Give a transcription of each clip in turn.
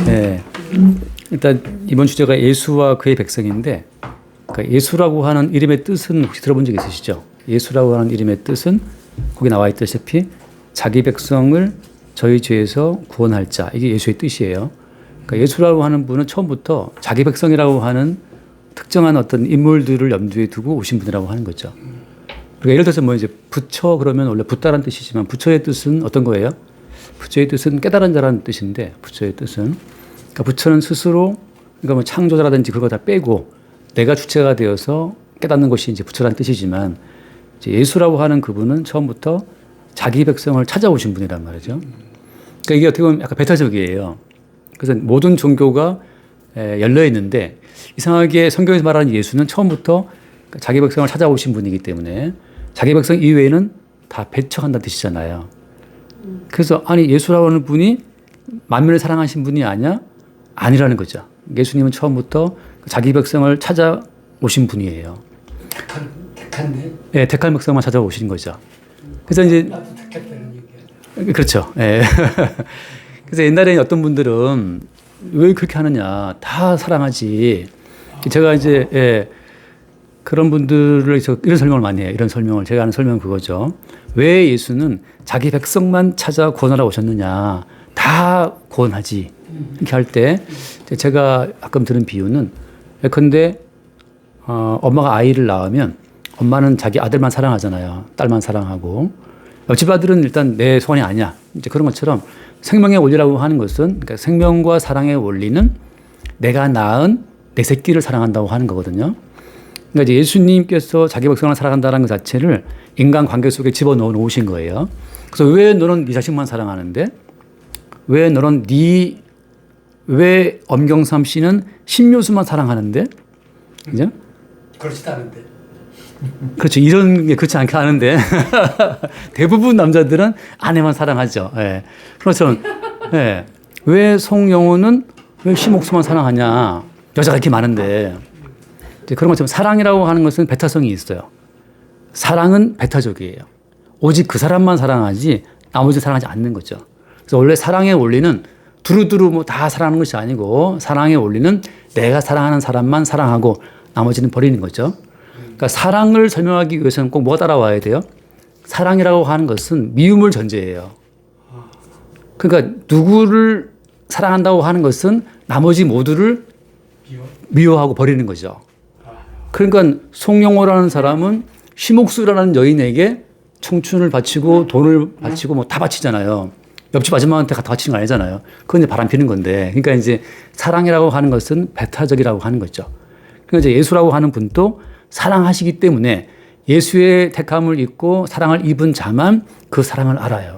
네. 일단 이번 주제가 예수와 그의 백성인데, 그러니까 예수라고 하는 이름의 뜻은 혹시 들어본 적 있으시죠? 예수라고 하는 이름의 뜻은 거기 나와 있다시피 자기 백성을 저희 죄에서 구원할 자, 이게 예수의 뜻이에요. 그러니까 예수라고 하는 분은 처음부터 자기 백성이라고 하는 특정한 어떤 인물들을 염두에 두고 오신 분이라고 하는 거죠. 그러니까 예를 들어서 뭐 이제 부처 그러면 원래 붓다라는 뜻이지만 부처의 뜻은 어떤 거예요? 부처의 뜻은 깨달은 자라는 뜻인데, 부처의 뜻은 그러니까 부처는 스스로 그러니까 뭐 창조자라든지 그거 다 빼고 내가 주체가 되어서 깨닫는 것이 이제 부처라는 뜻이지만, 이제 예수라고 하는 그분은 처음부터 자기 백성을 찾아오신 분이란 말이죠. 그러니까 이게 어떻게 보면 약간 배타적이에요. 그래서 모든 종교가 열려 있는데 이상하게 성경에서 말하는 예수는 처음부터 자기 백성을 찾아오신 분이기 때문에 자기 백성 이외에는 다 배척한다는 뜻이잖아요. 그래서 아니 예수라고 하는 분이 만민을 사랑하신 분이 아니라는 거죠. 예수님은 처음부터 자기 백성을 찾아오신 분이에요. 택한데? 네, 택한 백성만 찾아오신 거죠. 그래서 이제 나도 택했다는 얘기야. 그렇죠. 예. 그래서 옛날에 어떤 분들은 왜 그렇게 하느냐, 다 사랑하지. 제가 이제 그런 분들을 이런 설명을 많이 해요. 이런 설명을 제가 하는 설명은 그거죠. 왜 예수는 자기 백성만 찾아 구원하러 오셨느냐, 다 구원하지. 이렇게 할 때 제가 가끔 드는 비유는, 예컨대 엄마가 아이를 낳으면 엄마는 자기 아들만 사랑하잖아요. 딸만 사랑하고. 옆집 아들은 일단 내 소원이 아니야. 이제 그런 것처럼 생명의 원리라고 하는 것은, 그러니까 생명과 사랑의 원리는 내가 낳은 내 새끼를 사랑한다고 하는 거거든요. 그러니까 이제 예수님께서 자기 백성을 사랑한다는 것 자체를 인간 관계 속에 집어넣어 놓으신 거예요. 그래서 왜 너는 네 자식만 사랑하는데? 왜 너는 왜 엄경삼 씨는 신묘수만 사랑하는데? 그죠? 그렇지도 않은데. 그렇죠. 이런 게 그렇지 않게 하는데 대부분 남자들은 아내만 사랑하죠. 예. 그렇죠. 예. 왜 송영호는 왜 심옥수만 사랑하냐? 여자가 이렇게 많은데. 이제 그런 것처럼 사랑이라고 하는 것은 배타성이 있어요. 사랑은 배타적이에요. 오직 그 사람만 사랑하지 나머지 사랑하지 않는 거죠. 그래서 원래 사랑의 원리는 두루두루 뭐 다 사랑하는 것이 아니고, 사랑의 원리는 내가 사랑하는 사람만 사랑하고 나머지는 버리는 거죠. 그러니까 사랑을 설명하기 위해서는 꼭 뭐가 따라와야 돼요? 사랑이라고 하는 것은 미움을 전제해요. 그러니까 누구를 사랑한다고 하는 것은 나머지 모두를 미워하고 버리는 거죠. 그러니까 송영호라는 사람은 심옥수라는 여인에게 청춘을 바치고 돈을 바치고 뭐 다 바치잖아요. 옆집 아줌마한테 다 바치는 거 아니잖아요. 그건 이제 바람 피는 건데. 그러니까 이제 사랑이라고 하는 것은 배타적이라고 하는 거죠. 그러니까 이제 예수라고 하는 분도 사랑하시기 때문에 예수의 택함을 입고 사랑을 입은 자만 그 사랑을 알아요.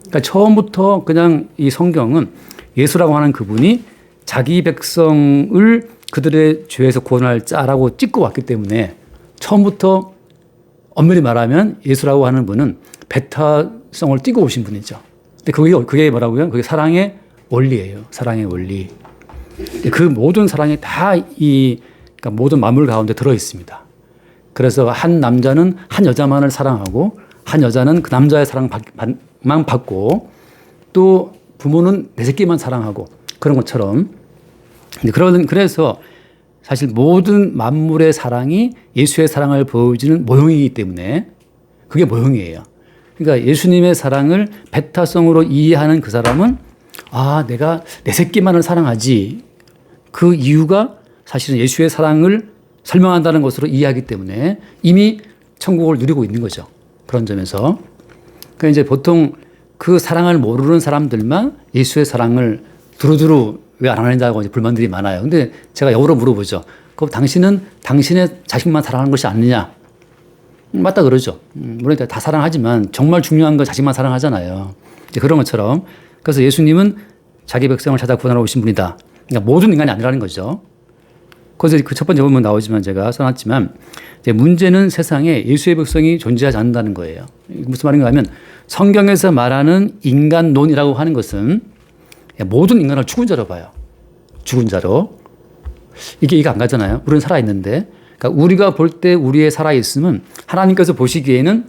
그러니까 처음부터 그냥 이 성경은 예수라고 하는 그분이 자기 백성을 그들의 죄에서 구원할 자라고 찍고 왔기 때문에 처음부터 엄밀히 말하면 예수라고 하는 분은 배타성을 띠고 오신 분이죠. 근데 그게 뭐라고요? 그게 사랑의 원리예요. 사랑의 원리. 그 모든 사랑이 다 그러니까 모든 만물 가운데 들어 있습니다. 그래서 한 남자는 한 여자만을 사랑하고 한 여자는 그 남자의 사랑만 받고 또 부모는 내 새끼만 사랑하고 그런 것처럼, 그래서 사실 모든 만물의 사랑이 예수의 사랑을 보여주는 모형이기 때문에 그게 모형이에요. 그러니까 예수님의 사랑을 배타성으로 이해하는 그 사람은 내가 내 새끼만을 사랑하지, 그 이유가 사실은 예수의 사랑을 설명한다는 것으로 이해하기 때문에 이미 천국을 누리고 있는 거죠. 그런 점에서. 그러니까 이제 보통 그 사랑을 모르는 사람들만 예수의 사랑을 두루두루 왜 안 하느냐고 불만들이 많아요. 근데 제가 역으로 물어보죠. 그럼 당신은 당신의 자식만 사랑하는 것이 아니냐? 맞다 그러죠. 물론 다 사랑하지만 정말 중요한 건 자식만 사랑하잖아요. 이제 그런 것처럼. 그래서 예수님은 자기 백성을 찾아 구원하러 오신 분이다. 그러니까 모든 인간이 아니라는 거죠. 그래서 그 첫 번째 본문 나오지만 제가 써놨지만, 이제 문제는 세상에 예수의 백성이 존재하지 않는다는 거예요. 무슨 말인가 하면 성경에서 말하는 인간론이라고 하는 것은 모든 인간을 죽은 자로 봐요. 죽은 자로. 이게 안 가잖아요. 우리는 살아있는데. 그러니까 우리가 볼 때 우리의 살아있음은 하나님께서 보시기에는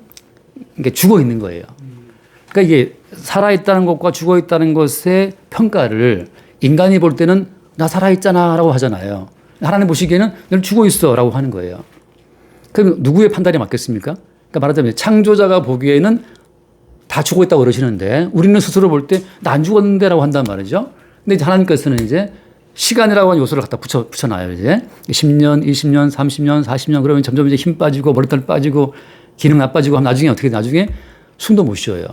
이게 죽어 있는 거예요. 그러니까 이게 살아있다는 것과 죽어 있다는 것의 평가를 인간이 볼 때는 나 살아있잖아 라고 하잖아요. 하나님 보시기에는 늘 죽어 있어 라고 하는 거예요. 그럼 누구의 판단이 맞겠습니까? 그러니까 말하자면 창조자가 보기에는 다 죽어 있다고 그러시는데 우리는 스스로 볼 때 나 안 죽었는데 라고 한단 말이죠. 근데 이제 하나님께서는 이제 시간이라고 하는 요소를 갖다 붙여놔요. 이제 10년, 20년, 30년, 40년 그러면 점점 이제 힘 빠지고 머리털 빠지고 기능 나빠지고 하면 나중에 숨도 못 쉬어요.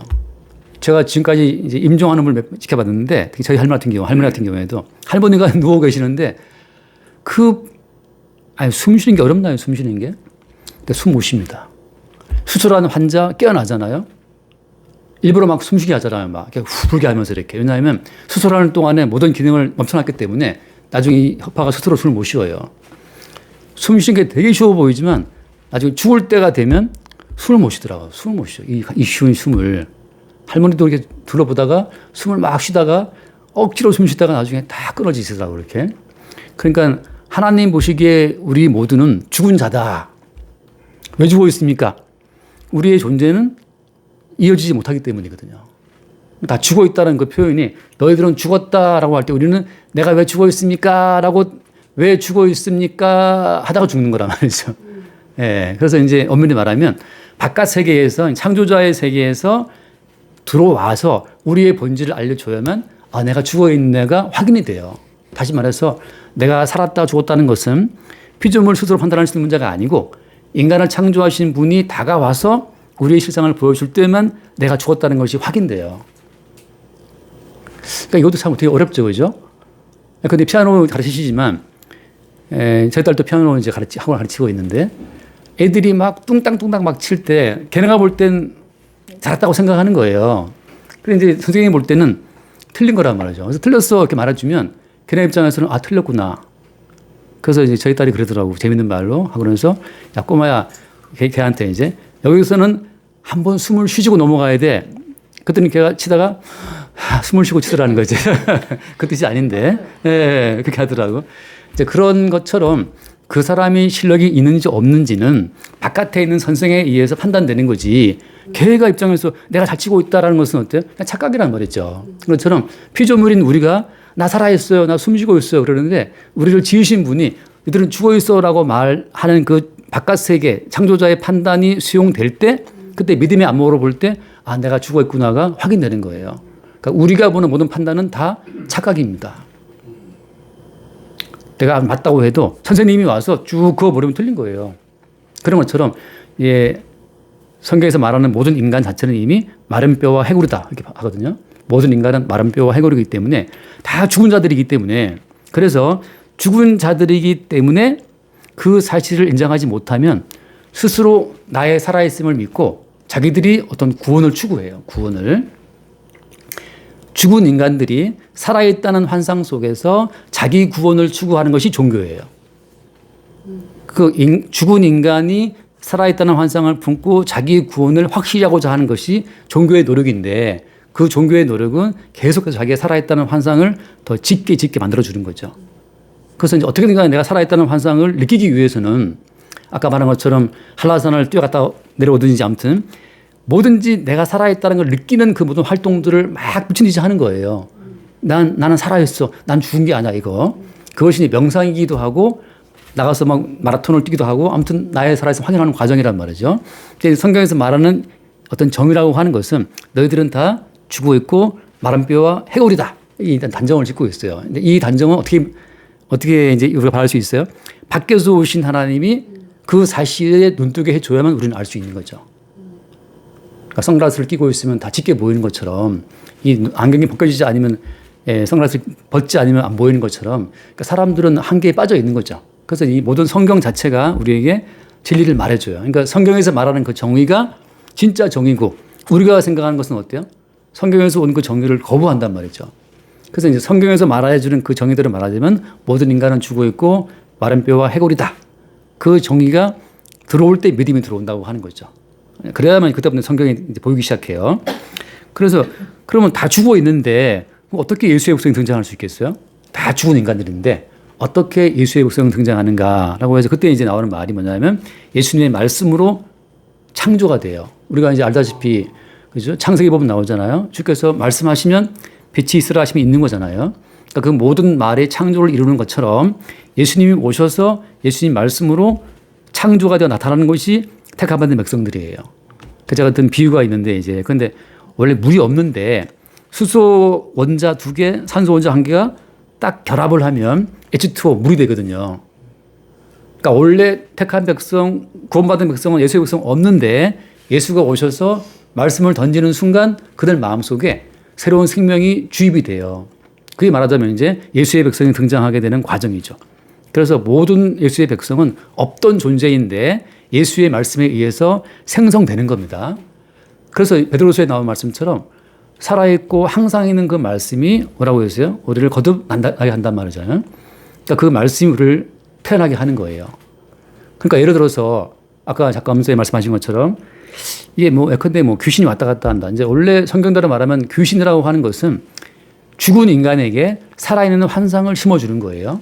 제가 지금까지 이제 임종하는 걸 지켜봤는데 특히 저희 할머니 같은 경우에도 할머니가 누워 계시는데 숨 쉬는 게 어렵나요? 숨 쉬는 게? 근데 숨 못 쉽니다. 수술하는 환자 깨어나잖아요. 일부러 막 숨쉬게 하잖아요. 막 이렇게 후 불게 하면서 이렇게. 왜냐하면 수술하는 동안에 모든 기능을 멈춰놨기 때문에 나중에 이 협파가 스스로 숨을 못 쉬어요. 숨 쉬는 게 되게 쉬워 보이지만 나중에 죽을 때가 되면 숨을 못 쉬더라고요. 숨을 못 쉬어. 이 쉬운 숨을. 할머니도 이렇게 둘러보다가 숨을 막 쉬다가 억지로 숨 쉬다가 나중에 다 끊어지시더라고요. 이렇게. 그러니까 하나님 보시기에 우리 모두는 죽은 자다. 왜 죽어 있습니까? 우리의 존재는 이어지지 못하기 때문이거든요. 다 죽어 있다는 그 표현이 너희들은 죽었다라고 할 때 우리는 내가 왜 죽어 있습니까? 라고 왜 죽어 있습니까? 하다가 죽는 거란 말이죠. 예. 그래서 이제 엄밀히 말하면 바깥 세계에서 창조자의 세계에서 들어와서 우리의 본질을 알려줘야만 내가 죽어 있는 내가 확인이 돼요. 다시 말해서 내가 살았다 죽었다는 것은 피조물 스스로 판단할 수 있는 문제가 아니고 인간을 창조하신 분이 다가와서 우리의 실상을 보여줄 때만 내가 죽었다는 것이 확인돼요. 그러니까 이것도 참 되게 어렵죠, 그죠? 근데 피아노 가르치시지만, 저희 딸도 피아노 이제 학원 가르치고 있는데, 애들이 막 뚱땅뚱땅 막 칠 때, 걔네가 볼 땐 잘했다고 생각하는 거예요. 그런데 이제 선생님이 볼 때는 틀린 거란 말이죠. 그래서 틀렸어, 이렇게 말해주면, 걔네 입장에서는 틀렸구나. 그래서 이제 저희 딸이 그러더라고, 재밌는 말로. 하고 그러면서, 야, 꼬마야, 걔한테 이제, 여기서는 한번 숨을 쉬지고 넘어가야 돼. 그랬더니 걔가 치다가 숨을 쉬고 치더라는 거지. 그 뜻이 아닌데. 예, 그렇게 하더라고. 이제 그런 것처럼 그 사람이 실력이 있는지 없는지는 바깥에 있는 선생에 의해서 판단되는 거지. 걔가 입장에서 내가 잘 치고 있다라는 것은 어때요? 그냥 착각이란 말이죠. 그것처럼 피조물인 우리가 나 살아있어요. 나 숨 쉬고 있어요. 그러는데 우리를 지으신 분이 이들은 죽어 있어라고 말하는 그 바깥 세계, 창조자의 판단이 수용될 때 그때 믿음의 안목으로 볼 때 내가 죽어 있구나가 확인되는 거예요. 그러니까 우리가 보는 모든 판단은 다 착각입니다. 내가 맞다고 해도 선생님이 와서 쭉 그어버리면 틀린 거예요. 그런 것처럼 성경에서 말하는 모든 인간 자체는 이미 마른 뼈와 해골이다 이렇게 하거든요. 모든 인간은 마른 뼈와 해골이기 때문에 다 죽은 자들이기 때문에 그래서 죽은 자들이기 때문에 그 사실을 인정하지 못하면 스스로 나의 살아있음을 믿고 자기들이 어떤 구원을 추구해요. 구원을. 죽은 인간들이 살아있다는 환상 속에서 자기 구원을 추구하는 것이 종교예요. 죽은 인간이 살아있다는 환상을 품고 자기 구원을 확실히 하고자 하는 것이 종교의 노력인데 그 종교의 노력은 계속해서 자기가 살아있다는 환상을 더 짙게 만들어주는 거죠. 그래서 이제 어떻게든 간에 내가 살아있다는 환상을 느끼기 위해서는 아까 말한 것처럼 한라산을 뛰어갔다 내려오든지 아무튼 뭐든지 내가 살아있다는 걸 느끼는 그 모든 활동들을 막 미친 듯이 하는 거예요. 나는 살아있어. 난 죽은 게 아니야 이거. 그것이 명상이기도 하고 나가서 막 마라톤을 뛰기도 하고 아무튼 나의 살아있음 확인하는 과정이란 말이죠. 성경에서 말하는 어떤 정의라고 하는 것은 너희들은 다 죽어 있고 마른 뼈와 해골이다. 이 단정을 짓고 있어요. 근데 이 단정은 어떻게 이제 우리가 바랄 수 있어요? 밖에서 오신 하나님이 그 사실에 눈뜨게 해줘야만 우리는 알 수 있는 거죠. 그러니까 선글라스를 끼고 있으면 다 짙게 보이는 것처럼 이 안경이 벗겨지지 않으면 선글라스를 벗지 않으면 안 보이는 것처럼 그러니까 사람들은 한계에 빠져 있는 거죠. 그래서 이 모든 성경 자체가 우리에게 진리를 말해줘요. 그러니까 성경에서 말하는 그 정의가 진짜 정의고 우리가 생각하는 것은 어때요? 성경에서 온 그 정의를 거부한단 말이죠. 그래서 이제 성경에서 말해주는 그 정의대로 말하자면 모든 인간은 죽어 있고 마른 뼈와 해골이다. 그 정의가 들어올 때 믿음이 들어온다고 하는 거죠. 그래야만 그때부터 성경이 이제 보이기 시작해요. 그래서 그러면 다 죽어 있는데 어떻게 예수의 백성이 등장할 수 있겠어요? 다 죽은 인간들인데 어떻게 예수의 백성이 등장하는가라고 해서 그때 이제 나오는 말이 뭐냐면 예수님의 말씀으로 창조가 돼요. 우리가 이제 알다시피 그죠? 창세기 보면 나오잖아요. 주께서 말씀하시면 빛이 있으라 하시면 있는 거잖아요. 그러니까 그 모든 말의 창조를 이루는 것처럼 예수님이 오셔서 예수님 말씀으로 창조가 되어 나타나는 것이 택함받은 백성들이에요. 그 제가 어떤 비유가 있는데 이제 근데 원래 물이 없는데 수소 원자 2개, 산소 원자 1개가 딱 결합을 하면 H2O 물이 되거든요. 그러니까 원래 택한 백성, 구원받은 백성은 예수의 백성 없는데 예수가 오셔서 말씀을 던지는 순간 그들 마음속에 새로운 생명이 주입이 돼요. 그게 말하자면 이제 예수의 백성이 등장하게 되는 과정이죠. 그래서 모든 예수의 백성은 없던 존재인데 예수의 말씀에 의해서 생성되는 겁니다. 그래서 베드로서에 나온 말씀처럼 살아있고 항상 있는 그 말씀이 뭐라고 했어요? 우리를 거듭나게 한단 말이잖아요. 그러니까 그 말씀이 우리를 태어나게 하는 거예요. 그러니까 예를 들어서 아까 작가 선생님 말씀하신 것처럼 이게 뭐 예컨대 뭐 귀신이 왔다 갔다 한다. 이제 원래 성경대로 말하면 귀신이라고 하는 것은 죽은 인간에게 살아있는 환상을 심어주는 거예요.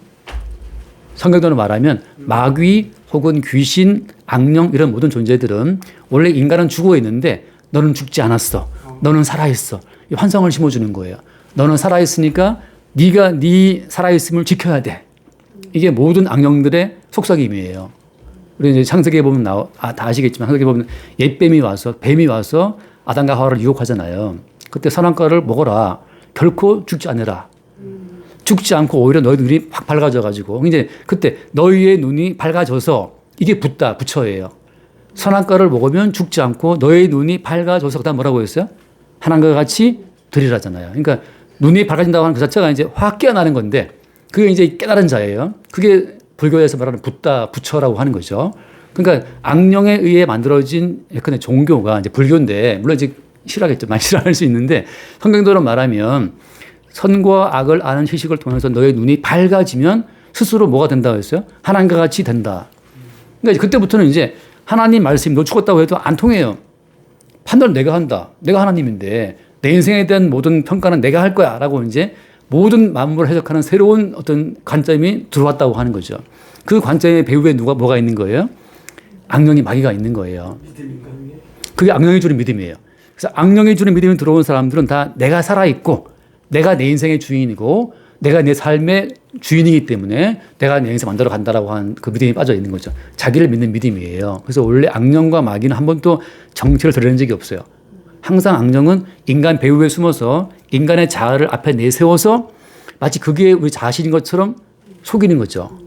성경대로 말하면 마귀 혹은 귀신, 악령 이런 모든 존재들은 원래 인간은 죽어 있는데 너는 죽지 않았어. 너는 살아있어. 이 환상을 심어주는 거예요. 너는 살아있으니까 네가 네 살아있음을 지켜야 돼. 이게 모든 악령들의 속삭임이에요. 우리 이제 창세기에 보면 다 아시겠지만 창세기에 보면 옛뱀이 와서 뱀이 와서 아담과 하와를 유혹하잖아요. 그때 선악과를 먹어라. 결코 죽지 않으라. 죽지 않고 오히려 너희 눈이 확 밝아져 가지고 이제 그때 너희의 눈이 밝아져서 이게 부처예요. 선악과를 먹으면 죽지 않고 너의 눈이 밝아져서 그다음 뭐라고 했어요? 하나님과 같이 되리라잖아요. 그러니까 눈이 밝아진다고 하는 그 자체가 이제 확 깨어나는 건데 그게 이제 깨달은 자예요. 그게 불교에서 말하는 부처라고 하는 거죠. 그러니까 악령에 의해 만들어진 예컨대 종교가 이제 불교인데 물론 이제 싫어하겠죠. 많이 싫어할 수 있는데 성경대로 말하면 선과 악을 아는 지식을 통해서 너의 눈이 밝아지면 스스로 뭐가 된다고 했어요? 하나님과 같이 된다. 그러니까 그때부터는 이제 하나님 말씀이 너 죽었다고 해도 안 통해요. 판단은 내가 한다. 내가 하나님인데 내 인생에 대한 모든 평가는 내가 할 거야 라고 이제 모든 만물을 해석하는 새로운 어떤 관점이 들어왔다고 하는 거죠. 그 관점의 배후에 뭐가 있는 거예요? 악령이 마귀가 있는 거예요. 그게 악령이 주는 믿음이에요. 그래서 악령이 주는 믿음이 들어온 사람들은 다 내가 살아있고 내가 내 인생의 주인이고 내가 내 삶의 주인이기 때문에 내가 내 인생 만들어 간다라고 하는 그 믿음이 빠져 있는 거죠. 자기를 믿는 믿음이에요. 그래서 원래 악령과 마귀는 한 번도 정체를 드러낸 적이 없어요. 항상 악령은 인간 배후에 숨어서 인간의 자아를 앞에 내세워서 마치 그게 우리 자신인 것처럼 속이는 거죠.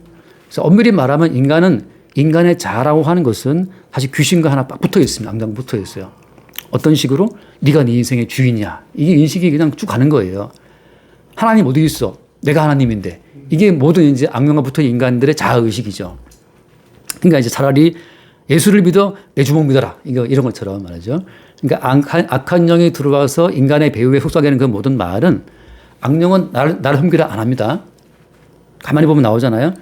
그래서 엄밀히 말하면 인간은 인간의 자아라고 하는 것은 사실 귀신과 하나 빡 붙어 있습니다. 악령 붙어 있어요. 어떤 식으로? 네가 네 인생의 주인이야. 이게 인식이 그냥 쭉 가는 거예요. 하나님 어디 있어? 내가 하나님인데. 이게 모든 이제 악령과 붙어 인간들의 자아의식이죠. 그러니까 이제 차라리 예수를 믿어 내 주먹 믿어라. 이런 것처럼 말이죠. 그러니까 악한 영이 들어와서 인간의 배후에 속삭이는 그 모든 말은 악령은 나를 섬기라 안 합니다. 가만히 보면 나오잖아요.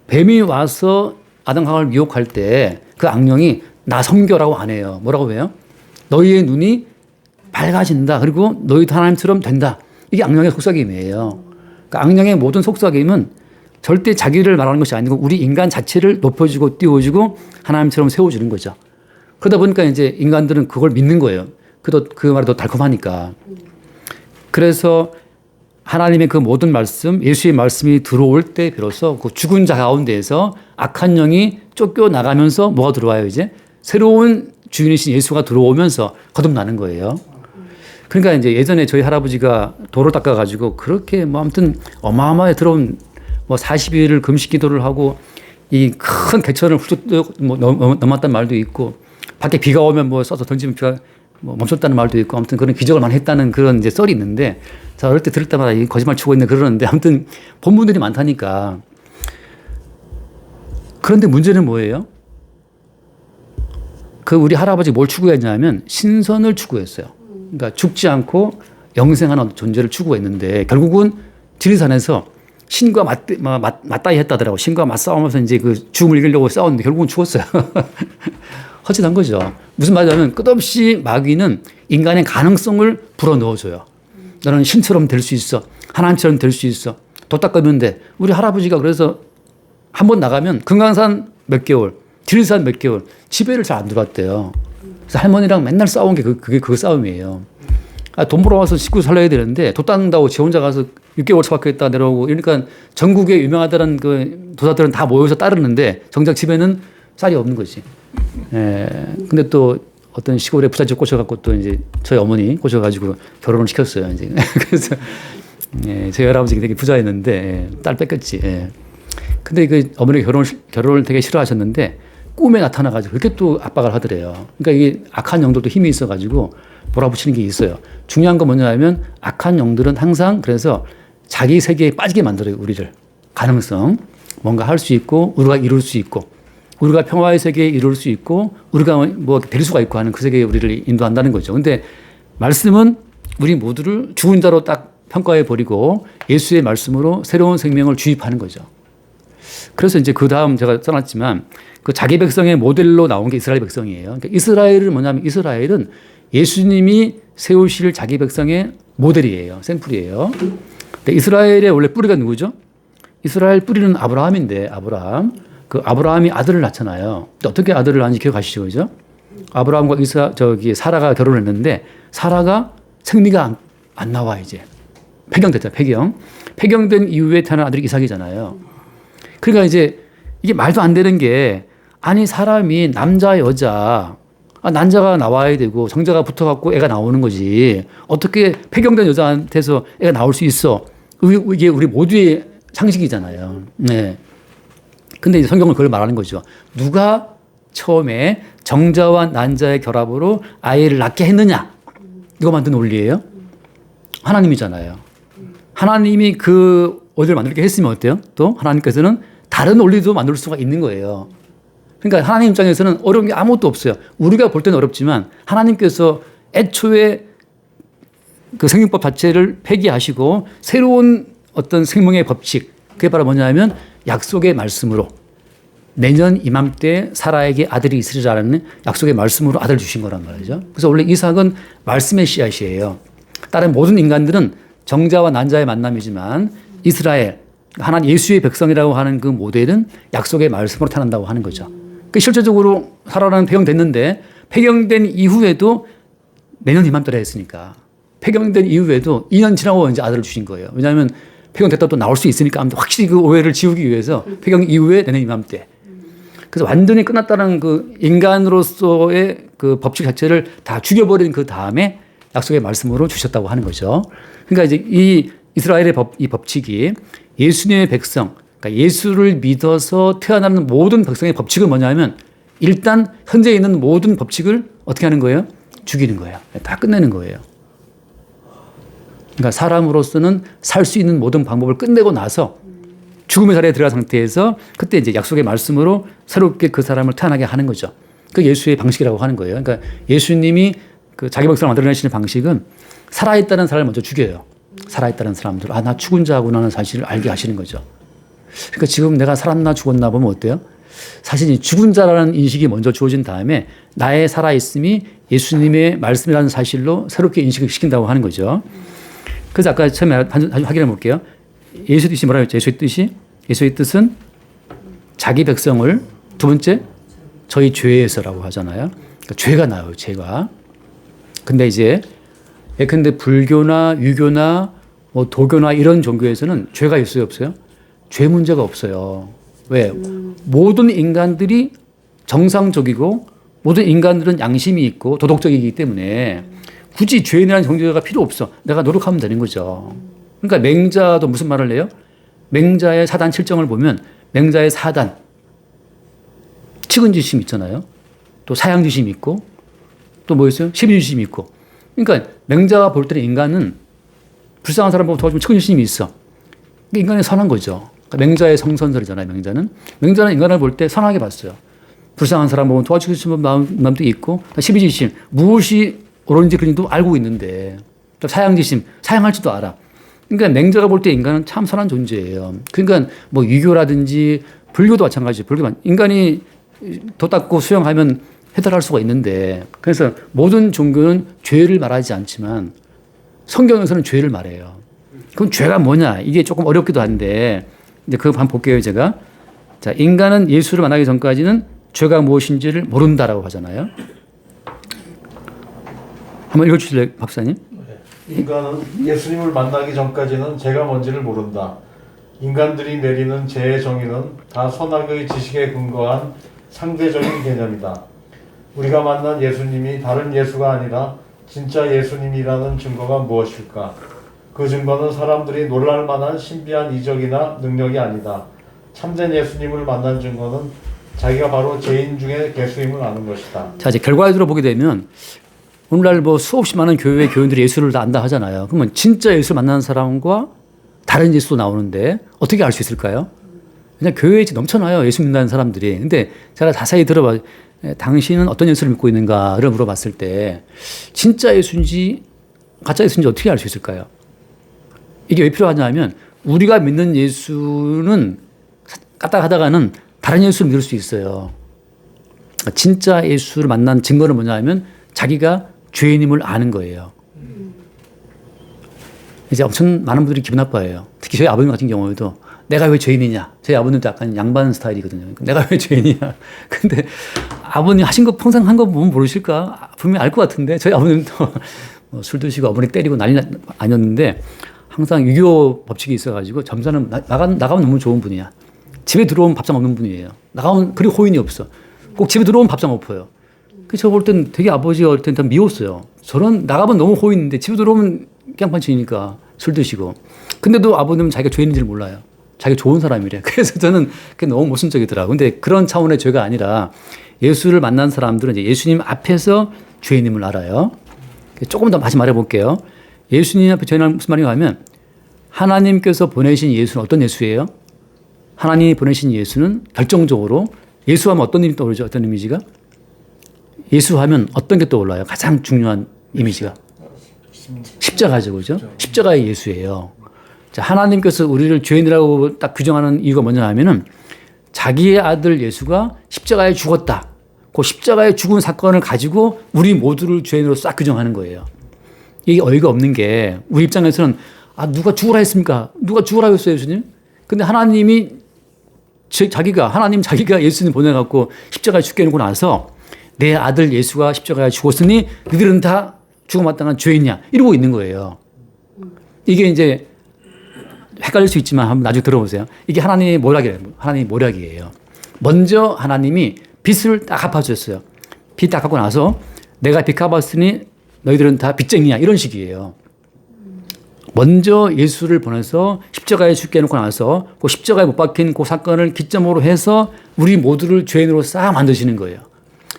뱀이 와서 아담 하와를 미혹할 때 그 악령이 나 섬겨라고 안 해요. 뭐라고 해요? 너희의 눈이 밝아진다. 그리고 너희도 하나님처럼 된다. 이게 악령의 속삭임이에요. 그러니까 악령의 모든 속삭임은 절대 자기를 말하는 것이 아니고 우리 인간 자체를 높여주고 띄워주고 하나님처럼 세워주는 거죠. 그러다 보니까 이제 인간들은 그걸 믿는 거예요. 그 말이 더 달콤하니까. 그래서 하나님의 그 모든 말씀, 예수의 말씀이 들어올 때 비로소 그 죽은 자 가운데에서 악한 영이 쫓겨나가면서 뭐가 들어와요, 이제? 새로운 주인이신 예수가 들어오면서 거듭나는 거예요. 그러니까 이제 예전에 저희 할아버지가 도로 닦아가지고 그렇게 뭐 아무튼 어마어마하게 들어온 뭐 40일을 금식 기도를 하고 이 큰 개천을 훌쩍 넘었다는 말도 있고 밖에 비가 오면 뭐 써서 던지면 비가 뭐 멈췄다는 말도 있고 아무튼 그런 기적을 많이 했다는 그런 이제 썰이 있는데 자, 어릴 때 들을 때마다 이 거짓말 치고 있네 그러는데 아무튼 본분들이 많다니까. 그런데 문제는 뭐예요? 그 우리 할아버지 뭘 추구했냐면 신선을 추구했어요. 그러니까 죽지 않고 영생하는 존재를 추구했는데 결국은 지리산에서 신과 맞다이 했다더라고. 신과 맞싸우면서 이제 그 죽음을 이기려고 싸웠는데 결국은 죽었어요. 허짓한 거죠. 무슨 말이냐면 끝없이 마귀는 인간의 가능성을 불어넣어줘요. 너는 신처럼 될 수 있어. 하나님처럼 될 수 있어. 도 닦았는데 우리 할아버지가 그래서 한 번 나가면 금강산 몇 개월, 지리산 몇 개월 집에를 잘 안 들어왔대요. 그래서 할머니랑 맨날 싸운 게 그게 그 싸움이에요. 돈 벌어와서 식구 살려야 되는데 도 닦는다고 지 혼자 가서 6개월 처박혀 있다 내려오고 그러니까 전국에 유명하다는 그 도사들은 다 모여서 따르는데 정작 집에는 쌀이 없는 거지. 예. 근데 또 어떤 시골에 부잣집 꽂혀갖고 또 이제 저희 어머니 꽂혀가지고 결혼을 시켰어요. 이제 그래서 예, 저희 할아버지가 되게 부자였는데 예, 딸 뺏겼지. 예. 근데 그 어머니가 결혼을 되게 싫어하셨는데 꿈에 나타나가지고 그렇게 또 압박을 하더래요. 그러니까 이게 악한 영들도 힘이 있어가지고 몰아붙이는 게 있어요. 중요한 건 뭐냐면 악한 영들은 항상 그래서 자기 세계에 빠지게 만들어요. 우리를. 가능성. 뭔가 할 수 있고 우리가 이룰 수 있고 우리가 평화의 세계에 이룰 수 있고 우리가 뭐 될 수가 있고 하는 그 세계에 우리를 인도한다는 거죠. 근데 말씀은 우리 모두를 죽은 자로 딱 평가해 버리고 예수의 말씀으로 새로운 생명을 주입하는 거죠. 그래서 이제 그 다음 제가 써놨지만 그 자기 백성의 모델로 나온 게 이스라엘 백성이에요. 그러니까 이스라엘은 뭐냐면 이스라엘은 예수님이 세우실 자기 백성의 모델이에요. 샘플이에요. 근데 이스라엘의 원래 뿌리가 누구죠? 이스라엘 뿌리는 아브라함인데 아브라함. 그 아브라함이 아들을 낳잖아요. 어떻게 아들을 낳은지 기억하시죠? 그죠? 아브라함과 사라가 결혼했는데 사라가 생리가 안 나와 이제. 폐경됐죠. 폐경된 이후에 태어난 아들이 이삭이잖아요. 그러니까 이제 이게 말도 안 되는 게 아니 사람이 남자 여자 난자가 나와야 되고 정자가 붙어갖고 애가 나오는 거지. 어떻게 폐경된 여자한테서 애가 나올 수 있어? 이게 우리 모두의 상식이잖아요. 네. 근데 이제 성경은 그걸 말하는 거죠. 누가 처음에 정자와 난자의 결합으로 아이를 낳게 했느냐? 이거 만든 원리예요? 하나님이잖아요. 하나님이 그 원리를 만들게 했으면 어때요? 또 하나님께서는 다른 원리도 만들 수가 있는 거예요. 그러니까 하나님 입장에서는 어려운 게 아무것도 없어요. 우리가 볼 때는 어렵지만 하나님께서 애초에 그 생명법 자체를 폐기하시고 새로운 어떤 생명의 법칙, 그게 바로 뭐냐면 약속의 말씀으로 내년 이맘때 사라에게 아들이 있으리라는 약속의 말씀으로 아들을 주신 거란 말이죠. 그래서 원래 이삭은 말씀의 씨앗이에요. 다른 모든 인간들은 정자와 난자의 만남이지만 이스라엘, 하나님 예수의 백성이라고 하는 그 모델은 약속의 말씀으로 태어난다고 하는 거죠. 그 실제적으로 사라는 폐경됐는데 폐경된 이후에도 내년 이맘때라 했으니까 폐경된 이후에도 2년 지나고 이제 아들을 주신 거예요. 왜냐하면 폐경됐다 또 나올 수 있으니까 확실히 그 오해를 지우기 위해서 폐경 이후에 내년 이맘때. 그래서 완전히 끝났다는 그 인간으로서의 그 법칙 자체를 다 죽여버린 그 다음에 약속의 말씀으로 주셨다고 하는 거죠. 그러니까 이제 이 이스라엘의 이 법칙이 예수님의 백성, 그러니까 예수를 믿어서 태어나는 모든 백성의 법칙은 뭐냐면 일단 현재 있는 모든 법칙을 어떻게 하는 거예요? 죽이는 거예요. 다 끝내는 거예요. 그러니까 사람으로서는 살 수 있는 모든 방법을 끝내고 나서 죽음의 자리에 들어간 상태에서 그때 이제 약속의 말씀으로 새롭게 그 사람을 태어나게 하는 거죠. 그 예수의 방식이라고 하는 거예요. 그러니까 예수님이 그 자기 백성을 만들어내시는 방식은 살아있다는 사람을 먼저 죽여요. 살아있다는 사람들. 나 죽은 자구나라는 사실을 알게 하시는 거죠. 그러니까 지금 내가 살았나 죽었나 보면 어때요? 사실 이 죽은 자라는 인식이 먼저 주어진 다음에 나의 살아있음이 예수님의 말씀이라는 사실로 새롭게 인식을 시킨다고 하는 거죠. 그래서 아까 처음에 확인해 볼게요. 예수의 뜻이 뭐라고 했죠? 예수의 뜻은 자기 백성을 두 번째 저희 죄에서라고 하잖아요. 그러니까 죄가 나요. 죄가. 근데 이제 예컨대 불교나 유교나 뭐 도교나 이런 종교에서는 죄가 있어요? 없어요? 죄 문제가 없어요. 왜? 모든 인간들이 정상적이고 모든 인간들은 양심이 있고 도덕적이기 때문에 굳이 죄인이라는 정죄가 필요 없어. 내가 노력하면 되는 거죠. 그러니까 맹자도 무슨 말을 해요? 맹자의 사단 7정을 보면 맹자의 사단 측은지심 있잖아요. 또 사양지심 있고 또 뭐 있어요? 시비지심이 있고. 그러니까 맹자가 볼 때는 인간은 불쌍한 사람 보고 도와주면 측은지심이 있어. 인간이 선한 거죠. 그러니까 맹자의 성선설이잖아요. 맹자는 인간을 볼 때 선하게 봤어요. 불쌍한 사람 보면 도와주고 싶은 마음도 있고 시비지심 무엇이 옳은지 그림도 알고 있는데 또 사양지심 사양할 줄도 알아. 그러니까 맹자가 볼 때 인간은 참 선한 존재예요. 그러니까 뭐 유교라든지 불교도 마찬가지죠. 불교 인간이 도 닦고 수영하면 해탈할 수가 있는데 그래서 모든 종교는 죄를 말하지 않지만 성경에서는 죄를 말해요. 그럼 죄가 뭐냐? 이게 조금 어렵기도 한데 이제 그거 한번 볼게요. 제가 자 인간은 예수를 만나기 전까지는 죄가 무엇인지를 모른다라고 하잖아요. 한번 읽어주실래요, 박사님? 인간은 예수님을 만나기 전까지는 죄가 뭔지를 모른다. 인간들이 내리는 죄의 정의는 다 선악의 지식에 근거한 상대적인 개념이다. 우리가 만난 예수님이 다른 예수가 아니라 진짜 예수님이라는 증거가 무엇일까? 그 증거는 사람들이 놀랄 만한 신비한 이적이나 능력이 아니다. 참된 예수님을 만난 증거는 자기가 바로 죄인 중에 개수임을 아는 것이다. 자, 이제 결과적으로 보게 되면 오늘날 뭐 수없이 많은 교회 교인들이 예수를 다 안다 하잖아요. 그러면 진짜 예수를 만나는 사람과 다른 예수도 나오는데 어떻게 알 수 있을까요? 그냥 교회에 넘쳐나요. 예수 믿는 사람들이. 근데 제가 자세히 들어봐. 당신은 어떤 예수를 믿고 있는가를 물어봤을 때 진짜 예수인지 가짜 예수인지 어떻게 알 수 있을까요? 이게 왜 필요하냐면 우리가 믿는 예수는 까딱하다가는 다른 예수를 믿을 수 있어요. 진짜 예수를 만난 증거는 뭐냐면 자기가 죄인임을 아는 거예요. 이제 엄청 많은 분들이 기분 나빠해요. 특히 저희 아버님 같은 경우에도 내가 왜 죄인이냐. 저희 아버님도 약간 양반 스타일이거든요. 내가 왜 죄인이냐. 근데 아버님 하신 거 평생 한 거 보면 모르실까? 분명히 알 것 같은데 저희 아버님도 술 드시고 어머니 때리고 난리 아니었는데 항상 유교 법칙이 있어가지고 점사는 나가면 너무 좋은 분이야. 집에 들어오면 밥상 없는 분이에요. 나가면 그리고 호인이 없어. 꼭 집에 들어오면 밥상 엎어요. 저 볼 땐 되게 아버지가 올 땐 다 미웠어요. 저런 나가면 너무 호인인데 집에 들어오면 깽판치니까 술 드시고. 근데도 아버님은 자기가 죄인인지를 몰라요. 자기가 좋은 사람이래. 그래서 저는 그게 너무 모순적이더라고요. 근데 그런 차원의 죄가 아니라 예수를 만난 사람들은 이제 예수님 앞에서 죄인임을 알아요. 조금 더 다시 말해볼게요. 예수님 앞에 죄인은 무슨 말인가 하면 하나님께서 보내신 예수는 어떤 예수예요? 하나님이 보내신 예수는 결정적으로 예수하면 어떤 이미지 떠오르죠? 어떤 이미지가? 예수하면 어떤 게 떠올라요? 가장 중요한 이미지가? 십자가죠. 그죠? 십자가의 예수예요. 자, 하나님께서 우리를 죄인이라고 딱 규정하는 이유가 뭐냐 하면은 자기의 아들 예수가 십자가에 죽었다. 그 십자가에 죽은 사건을 가지고 우리 모두를 죄인으로 싹 규정하는 거예요. 이게 어이가 없는 게 우리 입장에서는 누가 죽으라 했습니까? 누가 죽으라 했어요, 예수님? 근데 하나님이 자기가 예수님 보내갖고 십자가에 죽게 해놓고 나서 내 아들 예수가 십자가에 죽었으니 너희들은 다 죽어마땅한 죄인이야. 이러고 있는 거예요. 이게 이제 헷갈릴 수 있지만 한번 나중에 들어보세요. 이게 하나님의 모략이에요. 하나님의 모략이에요. 먼저 하나님이 빚을 딱 갚아주셨어요. 빚 딱 갚고 나서 내가 빚 갚았으니 너희들은 다 빚쟁이야. 이런 식이에요. 먼저 예수를 보내서 십자가에 죽게 해놓고 나서 그 십자가에 못 박힌 그 사건을 기점으로 해서 우리 모두를 죄인으로 싹 만드시는 거예요.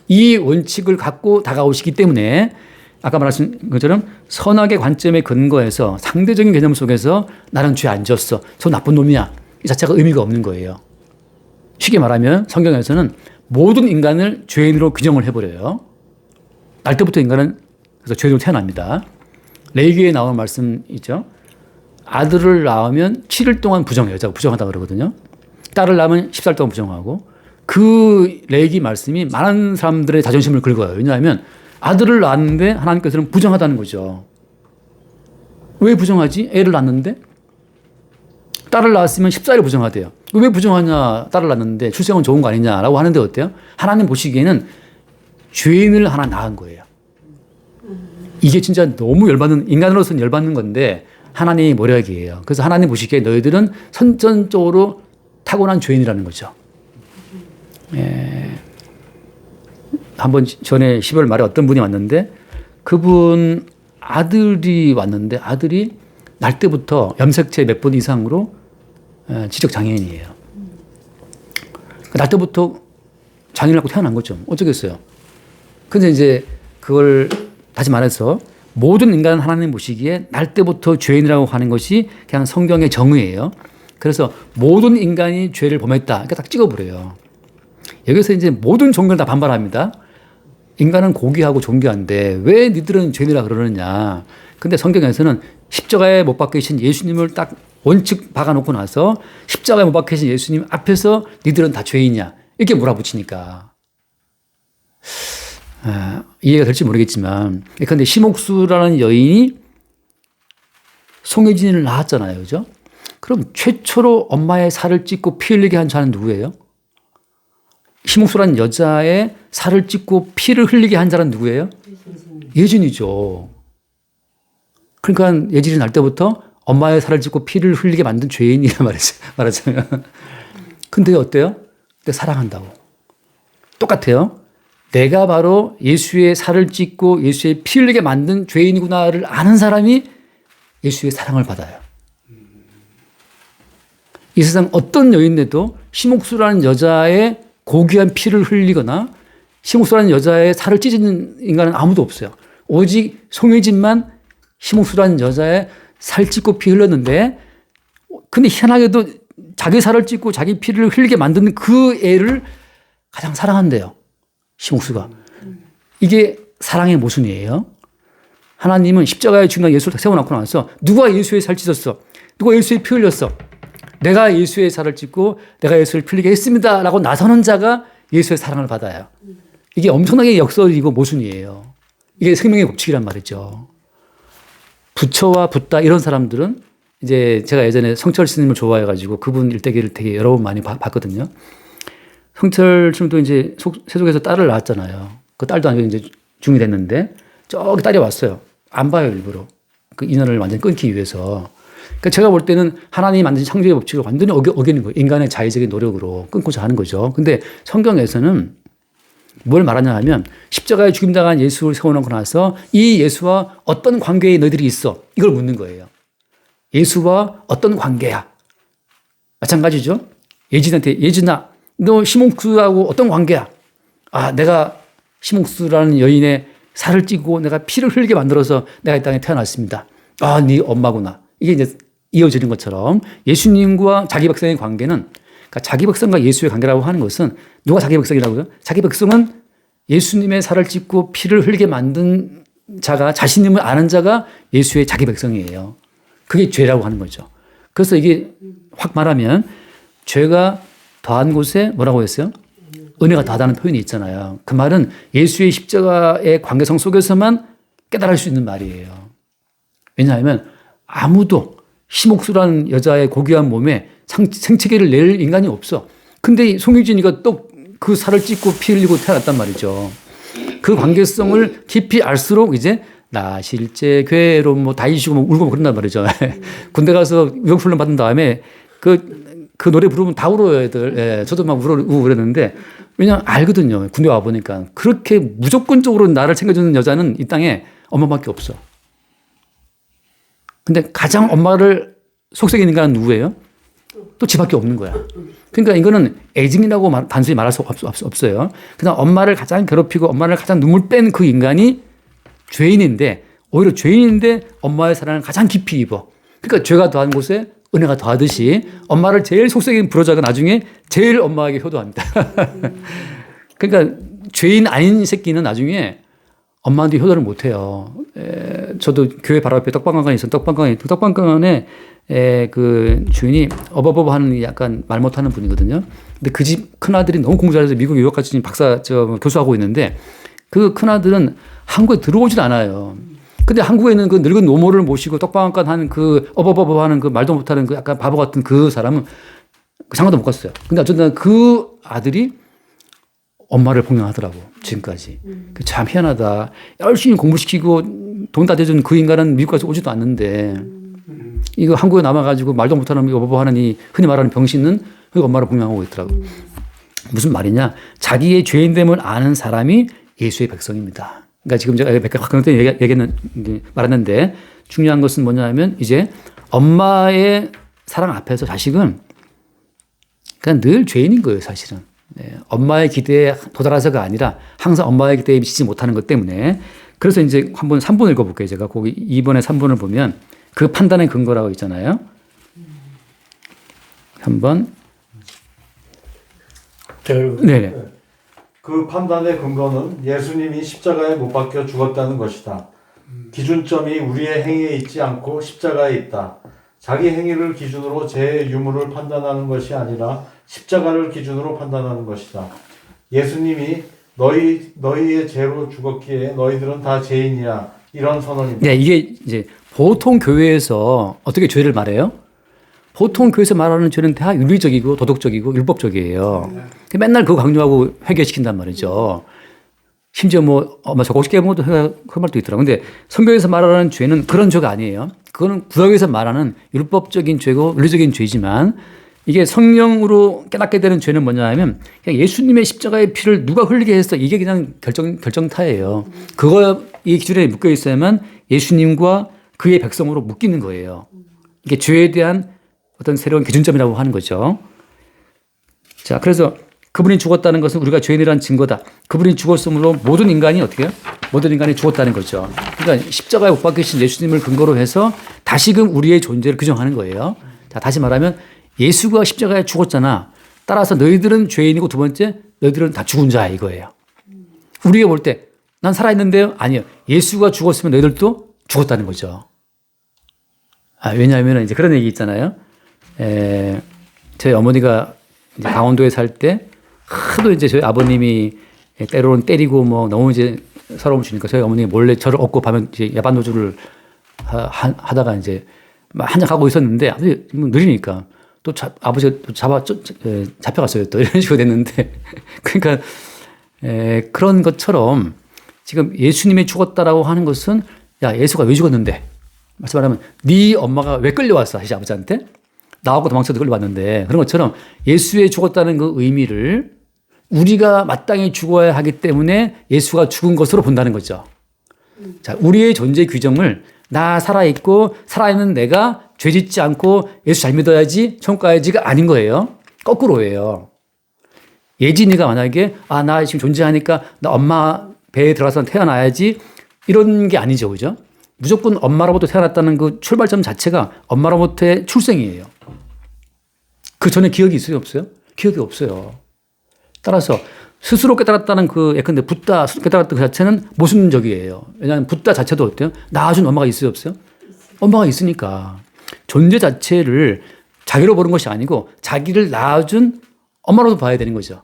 이 원칙을 갖고 다가오시기 때문에 아까 말씀하신 것처럼 선악의 관점에 근거해서 상대적인 개념 속에서 나는 죄 안 졌어. 저 나쁜 놈이야. 이 자체가 의미가 없는 거예요. 쉽게 말하면 성경에서는 모든 인간을 죄인으로 규정을 해버려요. 날 때부터 인간은 그래서 죄인으로 태어납니다. 레위기에 나오는 말씀 있죠. 아들을 낳으면 7일 동안 부정해요. 여자가 부정하다 그러거든요. 딸을 낳으면 14일 동안 부정하고 그 레위기 말씀이 많은 사람들의 자존심을 긁어요. 왜냐하면 아들을 낳았는데 하나님께서는 부정하다는 거죠. 왜 부정하지? 애를 낳았는데? 딸을 낳았으면 14일 부정하대요. 왜 부정하냐? 딸을 낳았는데 출생은 좋은 거 아니냐라고 하는데 어때요? 하나님 보시기에는 죄인을 하나 낳은 거예요. 이게 진짜 너무 열받는, 인간으로서는 열받는 건데 하나님의 모략이에요. 그래서 하나님 보시기에 너희들은 선천적으로 타고난 죄인이라는 거죠. 한번 전에 12월 말에 어떤 분이 왔는데 그분 아들이 왔는데 아들이 날 때부터 염색체 몇 번 이상으로 지적장애인이에요. 날 때부터 장애를 갖고 태어난 거죠. 어쩌겠어요. 근데 이제 그걸 다시 말해서 모든 인간은 하나님 보시기에 날 때부터 죄인이라고 하는 것이 그냥 성경의 정의예요. 그래서 모든 인간이 죄를 범했다. 이렇게 딱 찍어버려요. 여기서 이제 모든 종교를 다 반발합니다. 인간은 고귀하고 존귀한데 왜 니들은 죄인이라 그러느냐. 근데 성경에서는 십자가에 못 박히신 예수님을 딱 원칙 박아놓고 나서 십자가에 못 박히신 예수님 앞에서 니들은 다 죄인이야. 이렇게 몰아붙이니까. 이해가 될지 모르겠지만 그런데 심옥수라는 여인이 송혜진을 낳았잖아요. 그죠? 그럼 최초로 엄마의 살을 찢고 피 흘리게 한 자는 누구예요? 심옥수라는 여자의 살을 찢고 피를 흘리게 한 자는 누구예요? 예진이죠. 그러니까 예질이 날 때부터 엄마의 살을 찢고 피를 흘리게 만든 죄인이라 말하자면. 근데 어때요? 근데 사랑한다고. 똑같아요. 내가 바로 예수의 살을 찢고 예수의 피 흘리게 만든 죄인이구나를 아는 사람이 예수의 사랑을 받아요. 이 세상 어떤 여인에도 심옥수라는 여자의 고귀한 피를 흘리거나 심옥수라는 여자의 살을 찢은 인간은 아무도 없어요. 오직 송혜진만 심옥수라는 여자의 살 찢고 피 흘렸는데, 근데 희한하게도 자기 살을 찢고 자기 피를 흘리게 만드는 그 애를 가장 사랑한대요. 심옥수가. 이게 사랑의 모순이에요. 하나님은 십자가에 죽는 예수를 세워놓고 나서 누가 예수의 살 찢었어? 누가 예수의 피 흘렸어? 내가 예수의 살을 찢고 내가 예수를 피 흘리게 했습니다 라고 나서는 자가 예수의 사랑을 받아요. 이게 엄청나게 역설이고 모순이에요. 이게 생명의 법칙이란 말이죠. 부처와 붓다 이런 사람들은 이제 제가 예전에 성철 스님을 좋아해가지고 그분 일대기를 되게 여러 번 많이 봤거든요. 성철 스님도 이제 세속에서 딸을 낳았잖아요. 그 딸도 아니고 이제 중이 됐는데 저기 딸이 왔어요. 안 봐요, 일부러. 그 인연을 완전히 끊기 위해서. 그러니까 제가 볼 때는 하나님이 만든 창조의 법칙을 완전히 어기는 거예요. 인간의 자의적인 노력으로 끊고자 하는 거죠. 근데 성경에서는 뭘 말하냐 하면 십자가에 죽임당한 예수를 세워놓고 나서 이 예수와 어떤 관계에 너희들이 있어? 이걸 묻는 거예요. 예수와 어떤 관계야? 마찬가지죠. 예진한테 예진아 너 심옥수하고 어떤 관계야? 아 내가 심옥수라는 여인의 살을 찌고 내가 피를 흘리게 만들어서 내가 이 땅에 태어났습니다. 아 네 엄마구나. 이게 이제 이어지는 것처럼 예수님과 자기 백성의 관계는 그러니까 자기 백성과 예수의 관계라고 하는 것은 누가 자기 백성이라고요? 자기 백성은 예수님의 살을 찢고 피를 흘리게 만든 자가 자신임을 아는 자가 예수의 자기 백성이에요. 그게 죄라고 하는 거죠. 그래서 이게 확 말하면 죄가 더한 곳에 뭐라고 했어요? 은혜가 더하다는 표현이 있잖아요. 그 말은 예수의 십자가의 관계성 속에서만 깨달을 수 있는 말이에요. 왜냐하면 아무도 심옥수라는 여자의 고귀한 몸에 생채기를 낼 인간이 없어. 근데 송유진이가 또 그 살을 찢고 피 흘리고 태어났단 말이죠. 그 관계성을 깊이 알수록 이제 나 실제 괴로움 뭐 다이시고 뭐 울고 그런단 말이죠. 군대 가서 위험훈련 받은 다음에 그 노래 부르면 다 울어요, 애들. 예, 저도 막 울고 그랬는데 왜냐면 알거든요. 군대 와보니까. 그렇게 무조건적으로 나를 챙겨주는 여자는 이 땅에 엄마밖에 없어. 근데 가장 엄마를 속삭이는 인간은 누구예요? 또 지밖에 없는 거야. 그러니까 이거는 애증이라고 단순히 말할 수 없어요. 그냥 엄마를 가장 괴롭히고 엄마를 가장 눈물 뺀 그 인간이 죄인인데 오히려 죄인인데 엄마의 사랑을 가장 깊이 입어. 그러니까 죄가 더한 곳에 은혜가 더하듯이 엄마를 제일 속삭이는 불효자가 나중에 제일 엄마에게 효도합니다. 그러니까 죄인 아닌 새끼는 나중에 엄마한테 효도를 못 해요. 저도 교회 바로 앞에 떡방강간이 있어요. 떡방강간에 그 주인이 어버버버 하는 약간 말 못하는 분이거든요. 근데 그 집 큰아들이 너무 공부 잘해서 미국 유학 가서 지금 교수하고 있는데 그 큰아들은 한국에 들어오질 않아요. 근데 한국에는 그 늙은 노모를 모시고 떡방강간 하는 그 어버버버 하는 그 말도 못하는 그 약간 바보 같은 그 사람은 그 장가도 못 갔어요. 근데 어쨌든 그 아들이 엄마를 봉양하더라고, 지금까지. 참 희한하다. 열심히 공부시키고 돈 다 대준 그 인간은 미국 가서 오지도 않는데 이거 한국에 남아가지고 말도 못하는 어버버 하는 이 흔히 말하는 병신은 그 엄마를 봉양하고 있더라고. 무슨 말이냐. 자기의 죄인됨을 아는 사람이 예수의 백성입니다. 그러니까 지금 제가 박근혜 때 말했는데 중요한 것은 뭐냐면 이제 엄마의 사랑 앞에서 자식은 그냥 늘 죄인인 거예요, 사실은. 네, 엄마의 기대에 도달해서가 아니라 항상 엄마의 기대에 미치지 못하는 것 때문에 그래서 이제 한번 3번 읽어볼게요. 제가 거기 2번에 3번을 보면 그 판단의 근거라고 있잖아요. 3번. 네네. 그 판단의 근거는 예수님이 십자가에 못 박혀 죽었다는 것이다. 기준점이 우리의 행위에 있지 않고 십자가에 있다. 자기 행위를 기준으로 제 유무를 판단하는 것이 아니라 십자가를 기준으로 판단하는 것이다. 예수님이 너희의 죄로 죽었기에 너희들은 다 죄인이야. 이런 선언입니다. 네, 이게 이제 보통 교회에서 어떻게 죄를 말해요? 보통 교회에서 말하는 죄는 다 윤리적이고 도덕적이고 율법적이에요. 맨날 그거 강조하고 회개시킨단 말이죠. 심지어 뭐 저곡식 깨먹어도 할 말도 있더라고요. 근데 성경에서 말하는 죄는 그런 죄가 아니에요. 그거는 구약에서 말하는 율법적인 죄고 윤리적인 죄지만 이게 성령으로 깨닫게 되는 죄는 뭐냐 하면 그냥 예수님의 십자가의 피를 누가 흘리게 했어. 이게 그냥 결정타예요. 그거 이 기준에 묶여 있어야만 예수님과 그의 백성으로 묶이는 거예요. 이게 죄에 대한 어떤 새로운 기준점이라고 하는 거죠. 자, 그래서 그분이 죽었다는 것은 우리가 죄인이라는 증거다. 그분이 죽었으므로 모든 인간이 어떻게 해요? 모든 인간이 죽었다는 거죠. 그러니까 십자가에 못 박히신 예수님을 근거로 해서 다시금 우리의 존재를 규정하는 거예요. 자, 다시 말하면 예수가 십자가에 죽었잖아. 따라서 너희들은 죄인이고 두 번째 너희들은 다 죽은 자야 이거예요. 우리가 볼 때 난 살아있는데요? 아니요. 예수가 죽었으면 너희들도 죽었다는 거죠. 왜냐하면 이제 그런 얘기 있잖아요. 저희 어머니가 이제 강원도에 살 때 하도 이제 저희 아버님이 때로는 때리고 뭐 너무 이제 서러움 주니까 저희 어머니가 몰래 저를 업고 밤에 이제 야반 노조를 하다가 이제 막 한잔 하고 있었는데 아버지 느리니까 또 아버지가 또 잡혀갔어요. 또 이런 식으로 됐는데 그러니까 그런 것처럼 지금 예수님이 죽었다라고 하는 것은 야 예수가 왜 죽었는데 말씀하자면 네 엄마가 왜 끌려왔어 사실 아버지한테 나하고 도망쳐도 끌려왔는데 그런 것처럼 예수의 죽었다는 그 의미를 우리가 마땅히 죽어야 하기 때문에 예수가 죽은 것으로 본다는 거죠. 자, 우리의 존재 규정을 나 살아있고 살아있는 내가 죄 짓지 않고 예수 잘 믿어야지 천국 가야지가 아닌 거예요. 거꾸로예요. 예진이가 만약에 나 지금 존재하니까 나 엄마 배에 들어가서 태어나야지 이런 게 아니죠. 그죠? 무조건 엄마로부터 태어났다는 그 출발점 자체가 엄마로부터의 출생이에요. 그 전에 기억이 있어요? 없어요? 기억이 없어요. 따라서 스스로 깨달았다는 그 예컨대 붓다 깨달았던 그 자체는 모순적이에요. 왜냐하면 붓다 자체도 어때요? 낳아준 엄마가 있어요? 없어요? 엄마가 있으니까. 존재 자체를 자기로 보는 것이 아니고 자기를 낳아준 엄마로도 봐야 되는 거죠.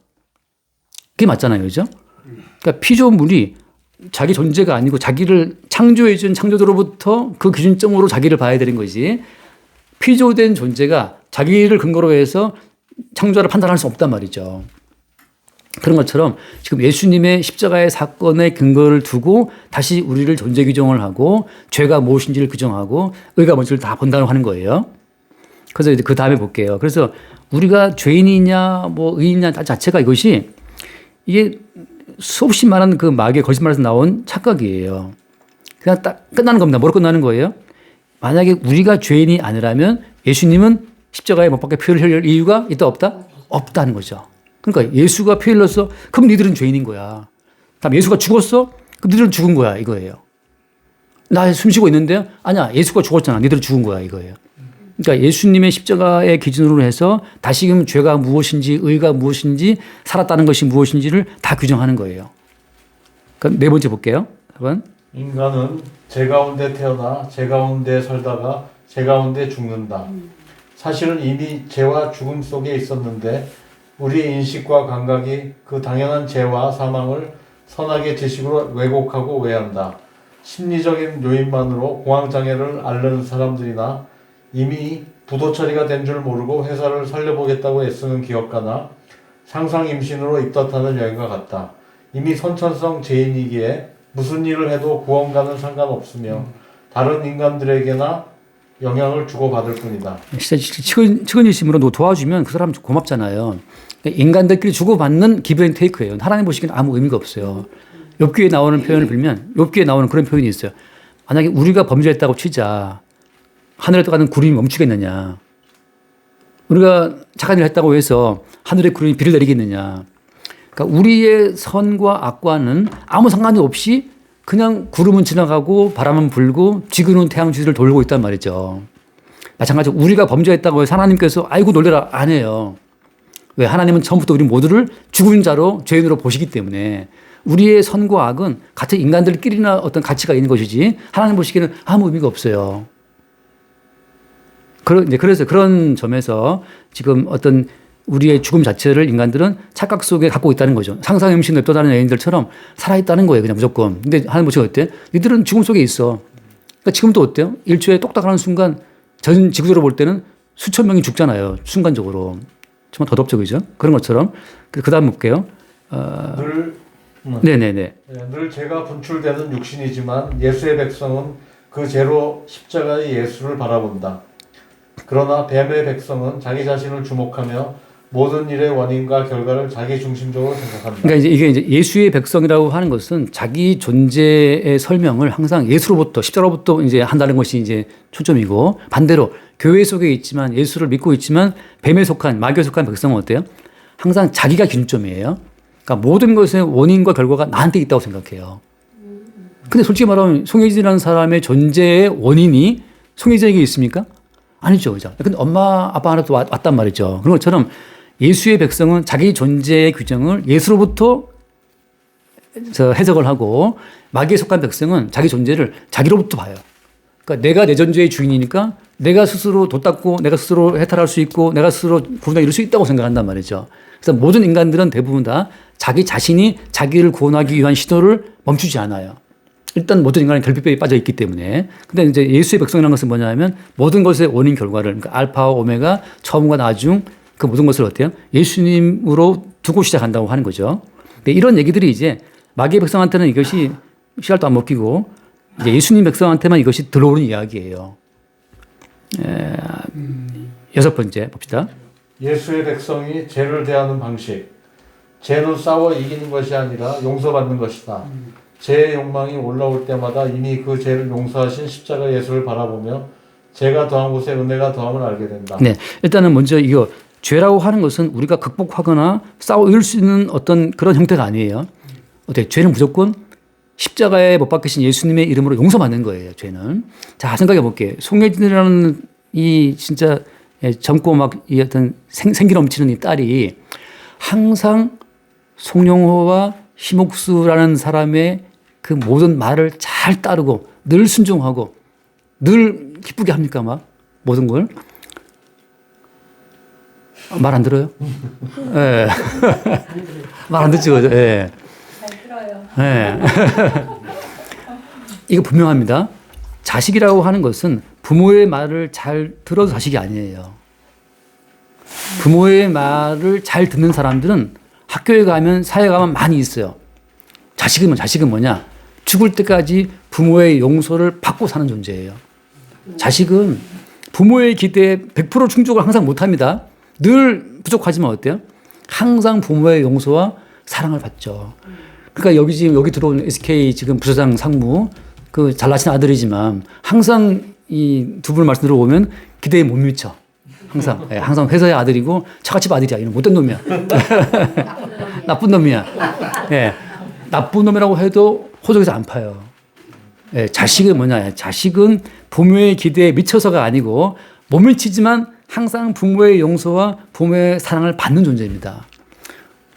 그게 맞잖아요. 그죠? 그러니까 피조물이 자기 존재가 아니고 자기를 창조해준 창조주로부터 그 기준점으로 자기를 봐야 되는 거지. 피조된 존재가 자기를 근거로 해서 창조자를 판단할 수 없단 말이죠. 그런 것처럼 지금 예수님의 십자가의 사건의 근거를 두고 다시 우리를 존재 규정을 하고 죄가 무엇인지를 규정하고 의가 뭔지를 다 본다고 하는 거예요. 그래서 이제 그 다음에 볼게요. 그래서 우리가 죄인이냐 뭐 의인이냐 자체가 이것이 이게 수없이 많은 그 마귀의 거짓말에서 나온 착각이에요. 그냥 딱 끝나는 겁니다. 뭐로 끝나는 거예요? 만약에 우리가 죄인이 아니라면 예수님은 십자가에 못 박혀 피를 흘릴 이유가 있다 없다? 없다는 거죠. 그러니까 예수가 피 흘렸어? 그럼 니들은 죄인인 거야. 다음 예수가 죽었어? 그럼 니들은 죽은 거야 이거예요. 나 숨 쉬고 있는데 아니야 예수가 죽었잖아. 니들은 죽은 거야 이거예요. 그러니까 예수님의 십자가의 기준으로 해서 다시금 죄가 무엇인지 의가 무엇인지 살았다는 것이 무엇인지를 다 규정하는 거예요. 그럼 네 번째 볼게요. 여러분. 인간은 죄 가운데 태어나 죄 가운데 살다가 죄 가운데 죽는다. 사실은 이미 죄와 죽음 속에 있었는데 우리의 인식과 감각이 그 당연한 죄와 사망을 선악의 지식으로 왜곡하고 오해한다. 심리적인 요인만으로 공황장애를 앓는 사람들이나 이미 부도 처리가 된 줄 모르고 회사를 살려보겠다고 애쓰는 기업가나 상상 임신으로 입덧하는 여인과 같다. 이미 선천성 죄인이기에 무슨 일을 해도 구원과는 상관없으며 다른 인간들에게나 영향을 주고받을 뿐이다. 측은지심으로 도와주면 그 사람 고맙잖아요. 인간들끼리 주고받는 기브 앤 테이크예요. 하나님 보시기에는 아무 의미가 없어요. 욥기에 나오는 표현을 빌면 욥기에 나오는 그런 표현이 있어요. 만약에 우리가 범죄했다고 치자. 하늘에 떠가는 구름이 멈추겠느냐. 우리가 착한 일을 했다고 해서 하늘의 구름이 비를 내리겠느냐. 그러니까 우리의 선과 악과는 아무 상관이 없이 그냥 구름은 지나가고 바람은 불고 지구는 태양 주위를 돌고 있단 말이죠. 마찬가지로 우리가 범죄했다고 해서 하나님께서 아이고 놀래라 안 해요. 왜? 하나님은 처음부터 우리 모두를 죽은 자로 죄인으로 보시기 때문에 우리의 선과 악은 같은 인간들끼리나 어떤 가치가 있는 것이지 하나님 보시기에는 아무 의미가 없어요. 그래서 그런 점에서 지금 어떤 우리의 죽음 자체를 인간들은 착각 속에 갖고 있다는 거죠. 상상 임신을 또 다른 애인들처럼 살아있다는 거예요. 그냥 무조건. 근데 하나님 보시고 어때? 니들은 죽음 속에 있어. 그러니까 지금도 어때요? 일초에 똑딱하는 순간 전 지구적으로 볼 때는 수천 명이 죽잖아요. 순간적으로. 정말 더덥죠. 그죠? 그런 것처럼. 그 다음 볼게요. 늘 네네네. 예, 늘 죄가 분출되는 육신이지만 예수의 백성은 그 죄로 십자가의 예수를 바라본다. 그러나 뱀의 백성은 자기 자신을 주목하며 모든 일의 원인과 결과를 자기 중심적으로 생각한다. 그러니까 이게 이제 예수의 백성이라고 하는 것은 자기 존재의 설명을 항상 예수로부터 십자로부터 이제 한다는 것이 이제 초점이고, 반대로 교회 속에 있지만 예수를 믿고 있지만 뱀에 속한 마귀에 속한 백성은 어때요? 항상 자기가 기준점이에요. 그러니까 모든 것의 원인과 결과가 나한테 있다고 생각해요. 근데 솔직히 말하면 송혜진이라는 사람의 존재의 원인이 송혜진에게 있습니까? 아니죠, 그죠? 근데 엄마, 아빠 하나 또 왔단 말이죠. 그런 것처럼 예수의 백성은 자기 존재의 규정을 예수로부터 해석을 하고, 마귀에 속한 백성은 자기 존재를 자기로부터 봐요. 그러니까 내가 내 존재의 주인이니까 내가 스스로 돛닦고 내가 스스로 해탈할 수 있고 내가 스스로 구원하게 이룰 수 있다고 생각한단 말이죠. 그래서 모든 인간들은 대부분 다 자기 자신이 자기를 구원하기 위한 시도를 멈추지 않아요. 일단 모든 인간은 결핍에 빠져 있기 때문에. 근데 이제 예수의 백성이라는 것은 뭐냐면 모든 것의 원인 결과를, 그러니까 알파와 오메가, 처음과 나중, 그 모든 것을 어때요? 예수님으로 두고 시작한다고 하는 거죠. 근데 이런 얘기들이 이제 마귀의 백성한테는 이것이 씨알도 안 먹히고 이제 예수님 백성한테만 이것이 들어오는 이야기예요. 여섯 번째 봅시다. 예수의 백성이 죄를 대하는 방식. 죄는 싸워 이기는 것이 아니라 용서받는 것이다. 죄의 욕망이 올라올 때마다 이미 그 죄를 용서하신 십자가 예수를 바라보며 죄가 더한 곳에 은혜가 더함을 알게 된다. 네, 일단은 먼저 이거 죄라고 하는 것은 우리가 극복하거나 싸워 이길 수 있는 어떤 그런 형태가 아니에요. 어때? 죄는 무조건 십자가에 못 박히신 예수님의 이름으로 용서받는 거예요. 죄는. 자, 생각해 볼게요. 송혜진이라는 이 진짜 젊고 막 이 어떤 생기 넘치는 이 딸이 항상 송영호와 심옥수라는 사람의 그 모든 말을 잘 따르고 늘 순종하고 늘 기쁘게 합니까? 막 모든 걸. 말 안 들어요? 예. 말 안 듣죠. 예. 잘 들어요. 예. 이거 분명합니다. 자식이라고 하는 것은 부모의 말을 잘 들어도 자식이 아니에요. 부모의 말을 잘 듣는 사람들은 학교에 가면 사회에 가면 많이 있어요. 자식은 뭐냐? 죽을 때까지 부모의 용서를 받고 사는 존재예요. 자식은 부모의 기대에 100% 충족을 항상 못합니다. 늘 부족하지만 어때요? 항상 부모의 용서와 사랑을 받죠. 그러니까 여기 들어온 SK 지금 부사장 상무 그 잘나신 아들이지만 항상 이 두 분 말씀 들어보면 기대에 못 미쳐. 항상 항상 회사의 아들이고 처갓집 아들이야. 이런 못된 놈이야. 나쁜 놈이야. 예. 나쁜 놈이라고 해도 호적에서 안 파요. 예, 자식은 뭐냐? 자식은 부모의 기대에 미쳐서가 아니고 못 미치지만 항상 부모의 용서와 부모의 사랑을 받는 존재입니다.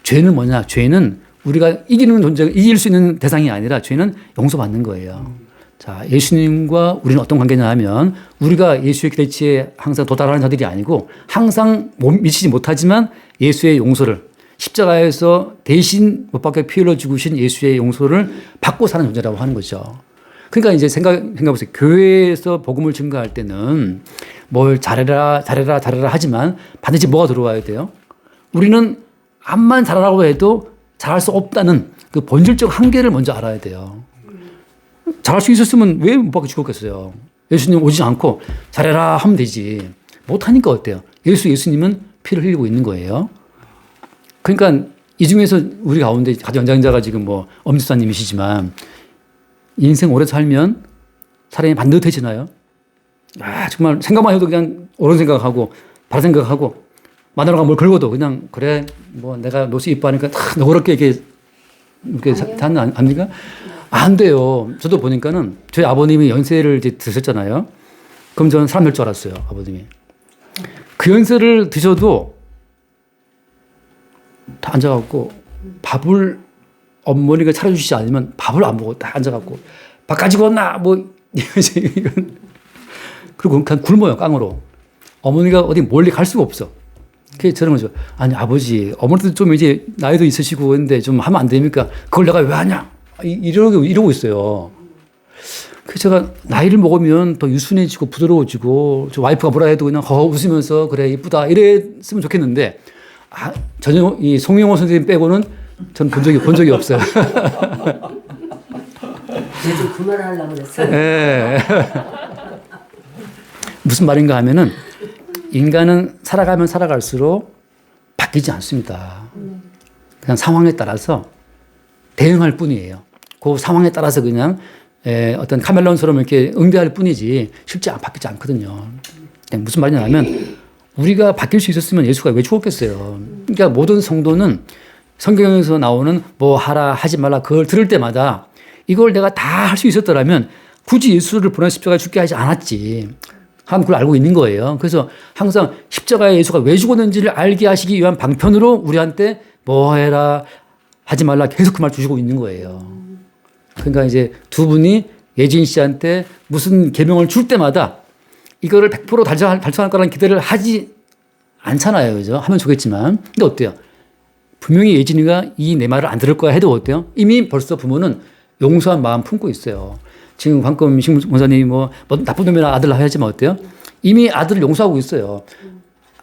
죄는 뭐냐? 죄는 우리가 이길 수 있는 대상이 아니라 죄는 용서받는 거예요. 자, 예수님과 우리는 어떤 관계냐 하면 우리가 예수의 기대치에 항상 도달하는 자들이 아니고 항상 미치지 못하지만 예수의 용서를 십자가에서 대신 못 박혀 피 흘려 죽으신 예수의 용서를 받고 사는 존재라고 하는 거죠. 그러니까 이제 생각해보세요. 교회에서 복음을 증거할 때는 뭘 잘해라 하지만 반드시 뭐가 들어와야 돼요? 우리는 암만 잘하라고 해도 잘할 수 없다는 그 본질적 한계를 먼저 알아야 돼요. 잘할 수 있었으면 왜 못 박혀 죽었겠어요? 예수님 오지 않고 잘해라 하면 되지. 못하니까 어때요? 예수님은 피를 흘리고 있는 거예요. 그러니까 이 중에서 우리 가운데 가장 연장자가 지금 뭐 엄지사님이시지만 인생 오래 살면 사람이 반듯해지나요? 아, 정말 생각만 해도 그냥 옳은 생각하고 바른 생각하고 마누라가 뭘 긁어도 그냥 그래 뭐 내가 노스 이뻐하니까 다 너그럽게 이렇게 사는 압니까? 안 돼요. 저도 보니까는 저희 아버님이 연세를 이제 드셨잖아요. 그럼 저는 사람 될 줄 알았어요. 아버님이. 그 연세를 드셔도 다 앉아갖고 밥을 어머니가 차려주시지 않으면 밥을 안 먹고 딱 앉아갖고 밥 가지고 왔나? 뭐 이건 그리고 그냥 굶어요. 깡으로. 어머니가 어디 멀리 갈 수가 없어. 그게 저런 거죠. 아니 아버지 어머니도 좀 이제 나이도 있으시고 했는데 좀 하면 안 됩니까? 그걸 내가 왜 하냐? 이러고 있어요. 그래서 제가 나이를 먹으면 더 유순해지고 부드러워지고 저 와이프가 뭐라 해도 그냥 웃으면서 그래 이쁘다 이랬으면 좋겠는데 전혀 이 송영호 선생님 빼고는 저는 본 적이 없어요. 요즘 그 말 하려고 그랬어. 예. 무슨 말인가 하면은 인간은 살아가면 살아갈수록 바뀌지 않습니다. 그냥 상황에 따라서 대응할 뿐이에요. 그 상황에 따라서 그냥 어떤 카멜레온처럼 이렇게 응대할 뿐이지 실제 바뀌지 않거든요. 무슨 말이냐면 우리가 바뀔 수 있었으면 예수가 왜 죽었겠어요. 그러니까 모든 성도는 성경에서 나오는 뭐 하라 하지 말라 그걸 들을 때마다 이걸 내가 다 할 수 있었더라면 굳이 예수를 보내 십자가에 죽게 하지 않았지. 하는 걸 알고 있는 거예요. 그래서 항상 십자가에 예수가 왜 죽었는지를 알게 하시기 위한 방편으로 우리한테 뭐 해라 하지 말라 계속 그 말 주시고 있는 거예요. 그러니까 이제 두 분이 예진 씨한테 무슨 계명을 줄 때마다 이거를 100% 달성할 거라는 기대를 하지 않잖아요. 그죠? 하면 좋겠지만. 근데 어때요? 분명히 예진이가 이 내 말을 안 들을 거야 해도 어때요? 이미 벌써 부모는 용서한 마음 품고 있어요. 지금 방금 신 목사님이 뭐 나쁜 놈이나 아들 하지만 어때요? 이미 아들을 용서하고 있어요.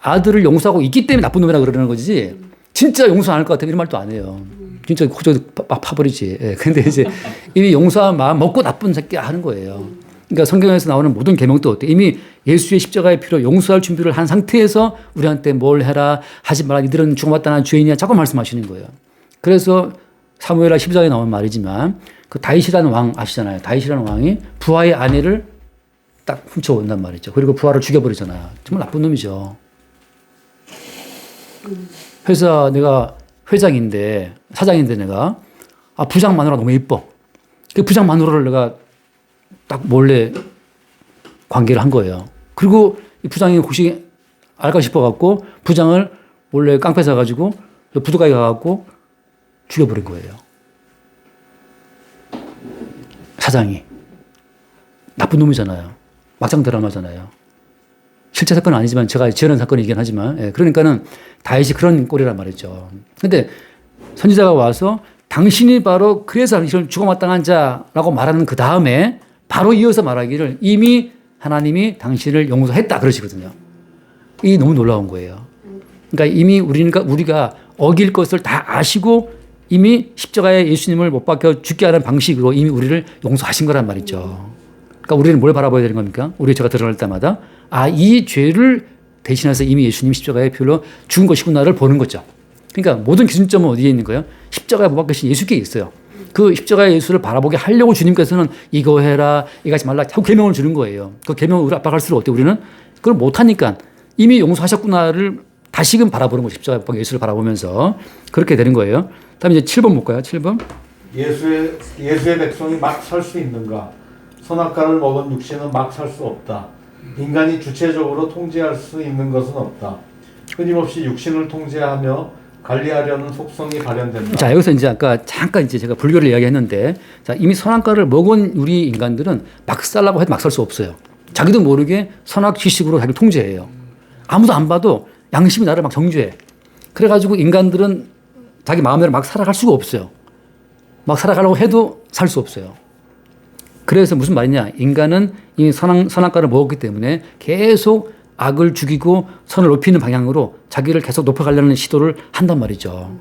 아들을 용서하고 있기 때문에 나쁜 놈이라 그러는 거지. 진짜 용서 안 할 것 같으면 이런 말도 안 해요. 진짜 호적 막 파버리지. 예. 근데 이제 이미 용서한 마음 먹고 나쁜 새끼 하는 거예요. 그러니까 성경에서 나오는 모든 계명도 어때? 이미 예수의 십자가의 피로 용서할 준비를 한 상태에서 우리한테 뭘 해라 하지 마라. 이들은 죽어마땅한 죄인이야. 자꾸 말씀하시는 거예요. 그래서 사무엘하 12장에 나온 말이지만 그 다윗이라는 왕 아시잖아요. 다윗이라는 왕이 부하의 아내를 딱 훔쳐온단 말이죠. 그리고 부하를 죽여버리잖아요. 정말 나쁜 놈이죠. 회사 내가 회장인데 사장인데 내가 부장 마누라 너무 예뻐. 그 부장 마누라를 내가 딱 몰래 관계를 한 거예요. 그리고 이 부장이 혹시 알까 싶어갖고 부장을 몰래 깡패 사가지고 부두가에 가갖고 죽여버린 거예요. 사장이. 나쁜 놈이잖아요. 막장 드라마잖아요. 실제 사건은 아니지만 제가 지어낸 사건이긴 하지만 그러니까는 다윗이 그런 꼴이란 말이죠. 근데 선지자가 와서 당신이 바로 그래서 당신을 죽어마땅한 자라고 말하는 그 다음에 바로 이어서 말하기를 이미 하나님이 당신을 용서했다 그러시거든요. 이게 너무 놀라운 거예요. 그러니까 이미 우리가 어길 것을 다 아시고 이미 십자가에 예수님을 못 박혀 죽게 하는 방식으로 이미 우리를 용서하신 거란 말이죠. 그러니까 우리는 뭘 바라봐야 되는 겁니까? 우리 죄가 드러날 때마다 이 죄를 대신해서 이미 예수님 십자가의 피로 죽은 것이구나를 보는 거죠. 그러니까 모든 기준점은 어디에 있는 거예요? 십자가에 못 박히신 예수께 있어요. 그 십자가의 예수를 바라보게 하려고 주님께서는 이거 해라, 이거 하지 말라 하고 계명을 주는 거예요. 그 계명을 우리 압박할수록 어때? 우리는 그걸 못하니까 이미 용서하셨구나를 다시금 바라보는 거죠. 십자가에 못 박힌 예수를 바라보면서 그렇게 되는 거예요. 다음에 이제 7번 볼까요? 7번. 예수의 백성이 막 살 수 있는가? 선악과를 먹은 육신은 막 살 수 없다. 인간이 주체적으로 통제할 수 있는 것은 없다. 끊임없이 육신을 통제하며 관리하려는 속성이 발현된다. 자, 여기서 이제 아까 잠깐 이제 제가 불교를 이야기했는데, 자, 이미 선악과를 먹은 우리 인간들은 막 살라고 해도 막 살 수 없어요. 자기도 모르게 선악 지식으로 자기를 통제해요. 아무도 안 봐도 양심이 나를 막 정죄해. 그래가지고 인간들은 자기 마음대로 막 살아갈 수가 없어요. 막 살아가려고 해도 살 수 없어요. 그래서 무슨 말이냐. 인간은 이 선악과를 먹었기 때문에 계속 악을 죽이고 선을 높이는 방향으로 자기를 계속 높여가려는 시도를 한단 말이죠.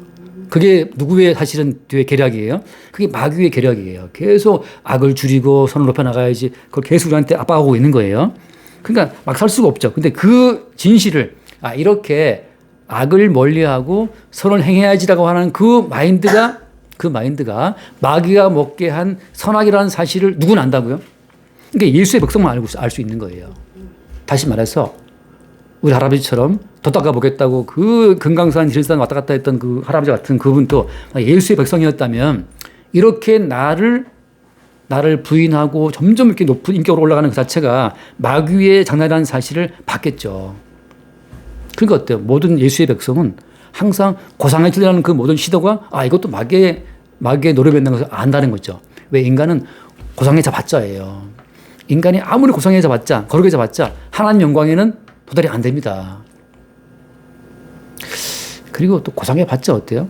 그게 누구의 사실은 뒤에 계략이에요? 그게 마귀의 계략이에요. 계속 악을 줄이고 선을 높여나가야지 그걸 계속 우리한테 압박하고 있는 거예요. 그러니까 막 살 수가 없죠. 근데 그 진실을 이렇게 악을 멀리하고 선을 행해야지라고 하는 그 마인드가 마귀가 먹게 한 선악이라는 사실을 누구는 안다고요? 그러니까 예수의 백성만 알 수 있는 거예요. 다시 말해서 우리 할아버지처럼 더 닦아보겠다고 그 금강산 지리산 왔다 갔다 했던 그 할아버지 같은 그분도 예수의 백성이었다면 이렇게 나를 부인하고 점점 이렇게 높은 인격으로 올라가는 그 자체가 마귀의 장난이라는 사실을 봤겠죠. 그러니까 어때요? 모든 예수의 백성은 항상 고상해지려는 그 모든 시도가 이것도 마귀의 노래였다는 것을 안다는 거죠. 왜? 인간은 고상해져 봤자예요. 인간이 아무리 고상해져 봤자, 거룩해져 봤자 하나님 영광에는 도달이 안 됩니다. 그리고 또 고상해 봤자 어때요?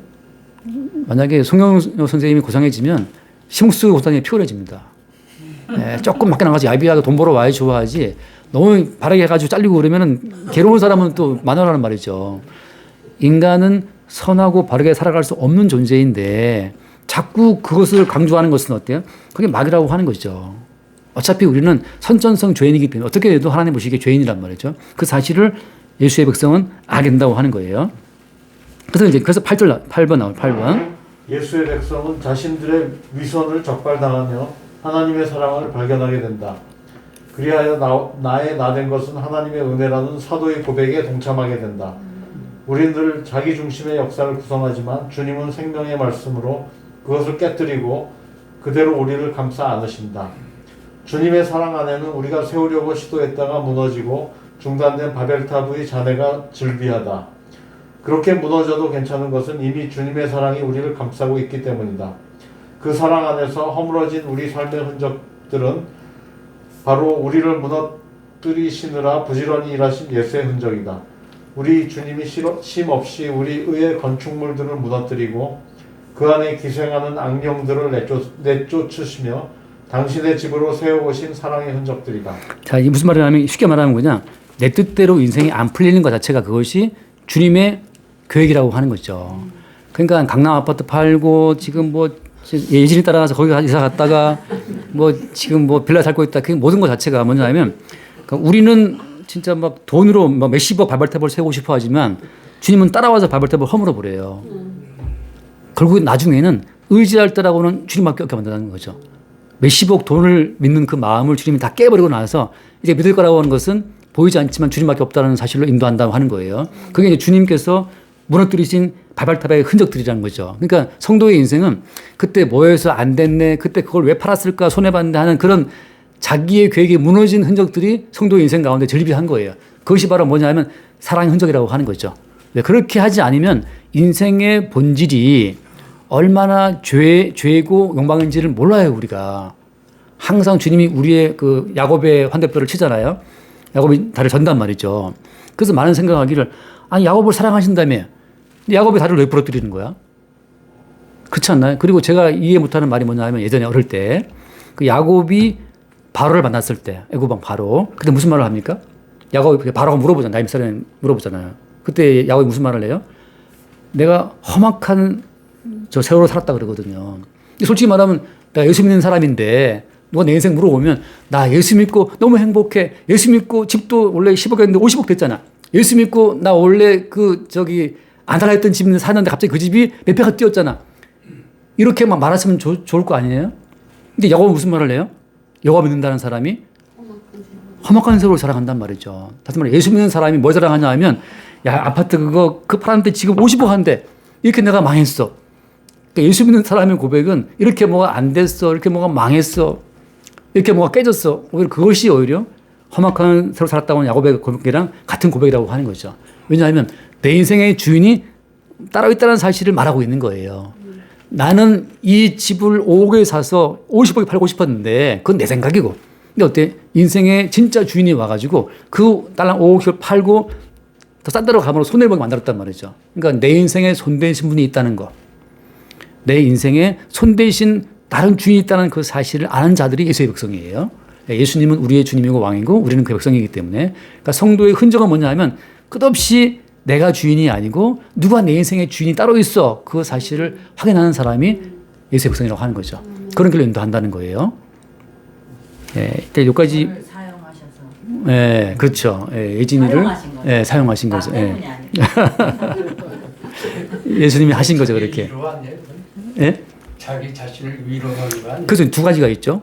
만약에 송영 선생님이 고상해지면 심옥수 고상이 피곤해집니다. 조금 밖에 나가서 야비하게 돈 벌어 와야 좋아하지 너무 바르게 해가지고 잘리고 그러면 괴로운 사람은 또 만원하는 말이죠. 인간은 선하고 바르게 살아갈 수 없는 존재인데 자꾸 그것을 강조하는 것은 어때요? 그게 막이라고 하는 것이죠. 어차피 우리는 선천성 죄인이기 때문에 어떻게 해도 하나님 보시기에 죄인이란 말이죠. 그 사실을 예수의 백성은 알게 된다고 하는 거예요. 그래서 8번 나와요. 8번. 예수의 백성은 자신들의 위선을 적발당하며 하나님의 사랑을 발견하게 된다. 그리하여 나의 나된 것은 하나님의 은혜라는 사도의 고백에 동참하게 된다. 우리는 늘 자기 중심의 역사를 구성하지만 주님은 생명의 말씀으로 그것을 깨뜨리고 그대로 우리를 감싸 안으신다. 주님의 사랑 안에는 우리가 세우려고 시도했다가 무너지고 중단된 바벨탑의 잔해가 즐비하다. 그렇게 무너져도 괜찮은 것은 이미 주님의 사랑이 우리를 감싸고 있기 때문이다. 그 사랑 안에서 허물어진 우리 삶의 흔적들은 바로 우리를 무너뜨리시느라 부지런히 일하신 예수의 흔적이다. 우리 주님이 심 없이 우리 의의 건축물들을 무너뜨리고 그 안에 기생하는 악령들을 내쫓으시며 당신의 집으로 세워오신 사랑의 흔적들이다. 자, 이게 무슨 말이냐면 쉽게 말하면 뭐냐. 내 뜻대로 인생이 안 풀리는 것 자체가 그것이 주님의 계획이라고 하는 거죠. 그러니까 강남 아파트 팔고 지금 뭐 예진이 따라가서 거기 이사 갔다가 뭐 지금 뭐 빌라 살고 있다. 그 모든 것 자체가 뭐냐면 그러니까 우리는 진짜 막 돈으로 막 몇십억 바벨탑을 세우고 싶어 하지만 주님은 따라와서 바벨탑을 허물어 버려요. 결국 나중에는 의지할 때라고는 주님밖에 없게 만든다는 거죠. 몇십억 돈을 믿는 그 마음을 주님이 다 깨버리고 나서 이제 믿을 거라고 하는 것은 보이지 않지만 주님밖에 없다는 사실로 인도한다고 하는 거예요. 그게 이제 주님께서 무너뜨리신 바벨탑의 흔적들이라는 거죠. 그러니까 성도의 인생은 그때 뭐 해서 안 됐네, 그때 그걸 왜 팔았을까, 손해봤는데 하는 그런 자기의 계획이 무너진 흔적들이 성도의 인생 가운데 절비한 거예요. 그것이 바로 뭐냐면 사랑의 흔적이라고 하는 거죠. 그렇게 하지 않으면 인생의 본질이 얼마나 죄고 욕망인지를 몰라요, 우리가. 항상 주님이 우리의 그 야곱의 환대뼈를 치잖아요. 야곱이 다리를 전단 말이죠. 그래서 많은 생각하기를, 아니, 야곱을 사랑하신다며. 야곱의 다리를 왜 부러뜨리는 거야? 그렇지 않나요? 그리고 제가 이해 못하는 말이 뭐냐 하면 예전에 어릴 때 그 야곱이 바로를 만났을 때, 애굽왕 바로. 그때 무슨 말을 합니까? 야곱이 바로가 물어보잖아요. 나이 몇 살에 물어보잖아요. 그때 야곱이 무슨 말을 해요? 내가 험악한 저 세월을 살았다 그러거든요. 솔직히 말하면 내가 예수 믿는 사람인데 누가 내 인생 물어보면 나 예수 믿고 너무 행복해. 예수 믿고 집도 원래 10억이었는데 50억 됐잖아. 예수 믿고 나 원래 안 살아있던 집 사는데 갑자기 그 집이 몇 배가 뛰었잖아. 이렇게 막 말했으면 좋을 거 아니에요? 근데 야곱은 무슨 말을 해요? 여호와 믿는다는 사람이 험악한 세월을 살아간단 말이죠. 다시 말해 예수 믿는 사람이 뭘 자랑하냐 하면 야 아파트 그 팔았는데 지금 50억 한대. 이렇게 내가 망했어. 그러니까 예수 믿는 사람의 고백은 이렇게 뭐가 안 됐어. 이렇게 뭐가 망했어. 이렇게 뭐가 깨졌어. 오히려 그것이 오히려 험악한 세월 살았다고 하는 야곱의 고백이랑 같은 고백이라고 하는 거죠. 왜냐하면 내 인생의 주인이 따로 있다는 사실을 말하고 있는 거예요. 나는 이 집을 5억에 사서 50억에 팔고 싶었는데 그건 내 생각이고. 근데 어때? 인생의 진짜 주인이 와가지고 그 딸랑 5억을 팔고 더 싼 데로 가므로 손해보게 만들었단 말이죠. 그러니까 내 인생에 손대신 분이 있다는 거. 내 인생에 손대신 다른 주인이 있다는 그 사실을 아는 자들이 예수의 백성이에요. 예수님은 우리의 주님이고 왕이고 우리는 그 백성이기 때문에. 그러니까 성도의 흔적은 뭐냐 하면 끝없이 내가 주인이 아니고 누가 내 인생의 주인이 따로 있어. 그 사실을 확인하는 사람이 예수의 백성이라고 하는 거죠. 그런 길로 인도한다는 거예요. 일단 여기까지. 사용하셔서. 네, 그렇죠. 예진이를 사용하신 거죠. 예수님이 하신 거죠, 그렇게. 위로하네. 예? 자기 자신을 위로하기 위한. 그래서 두 가지가 있죠.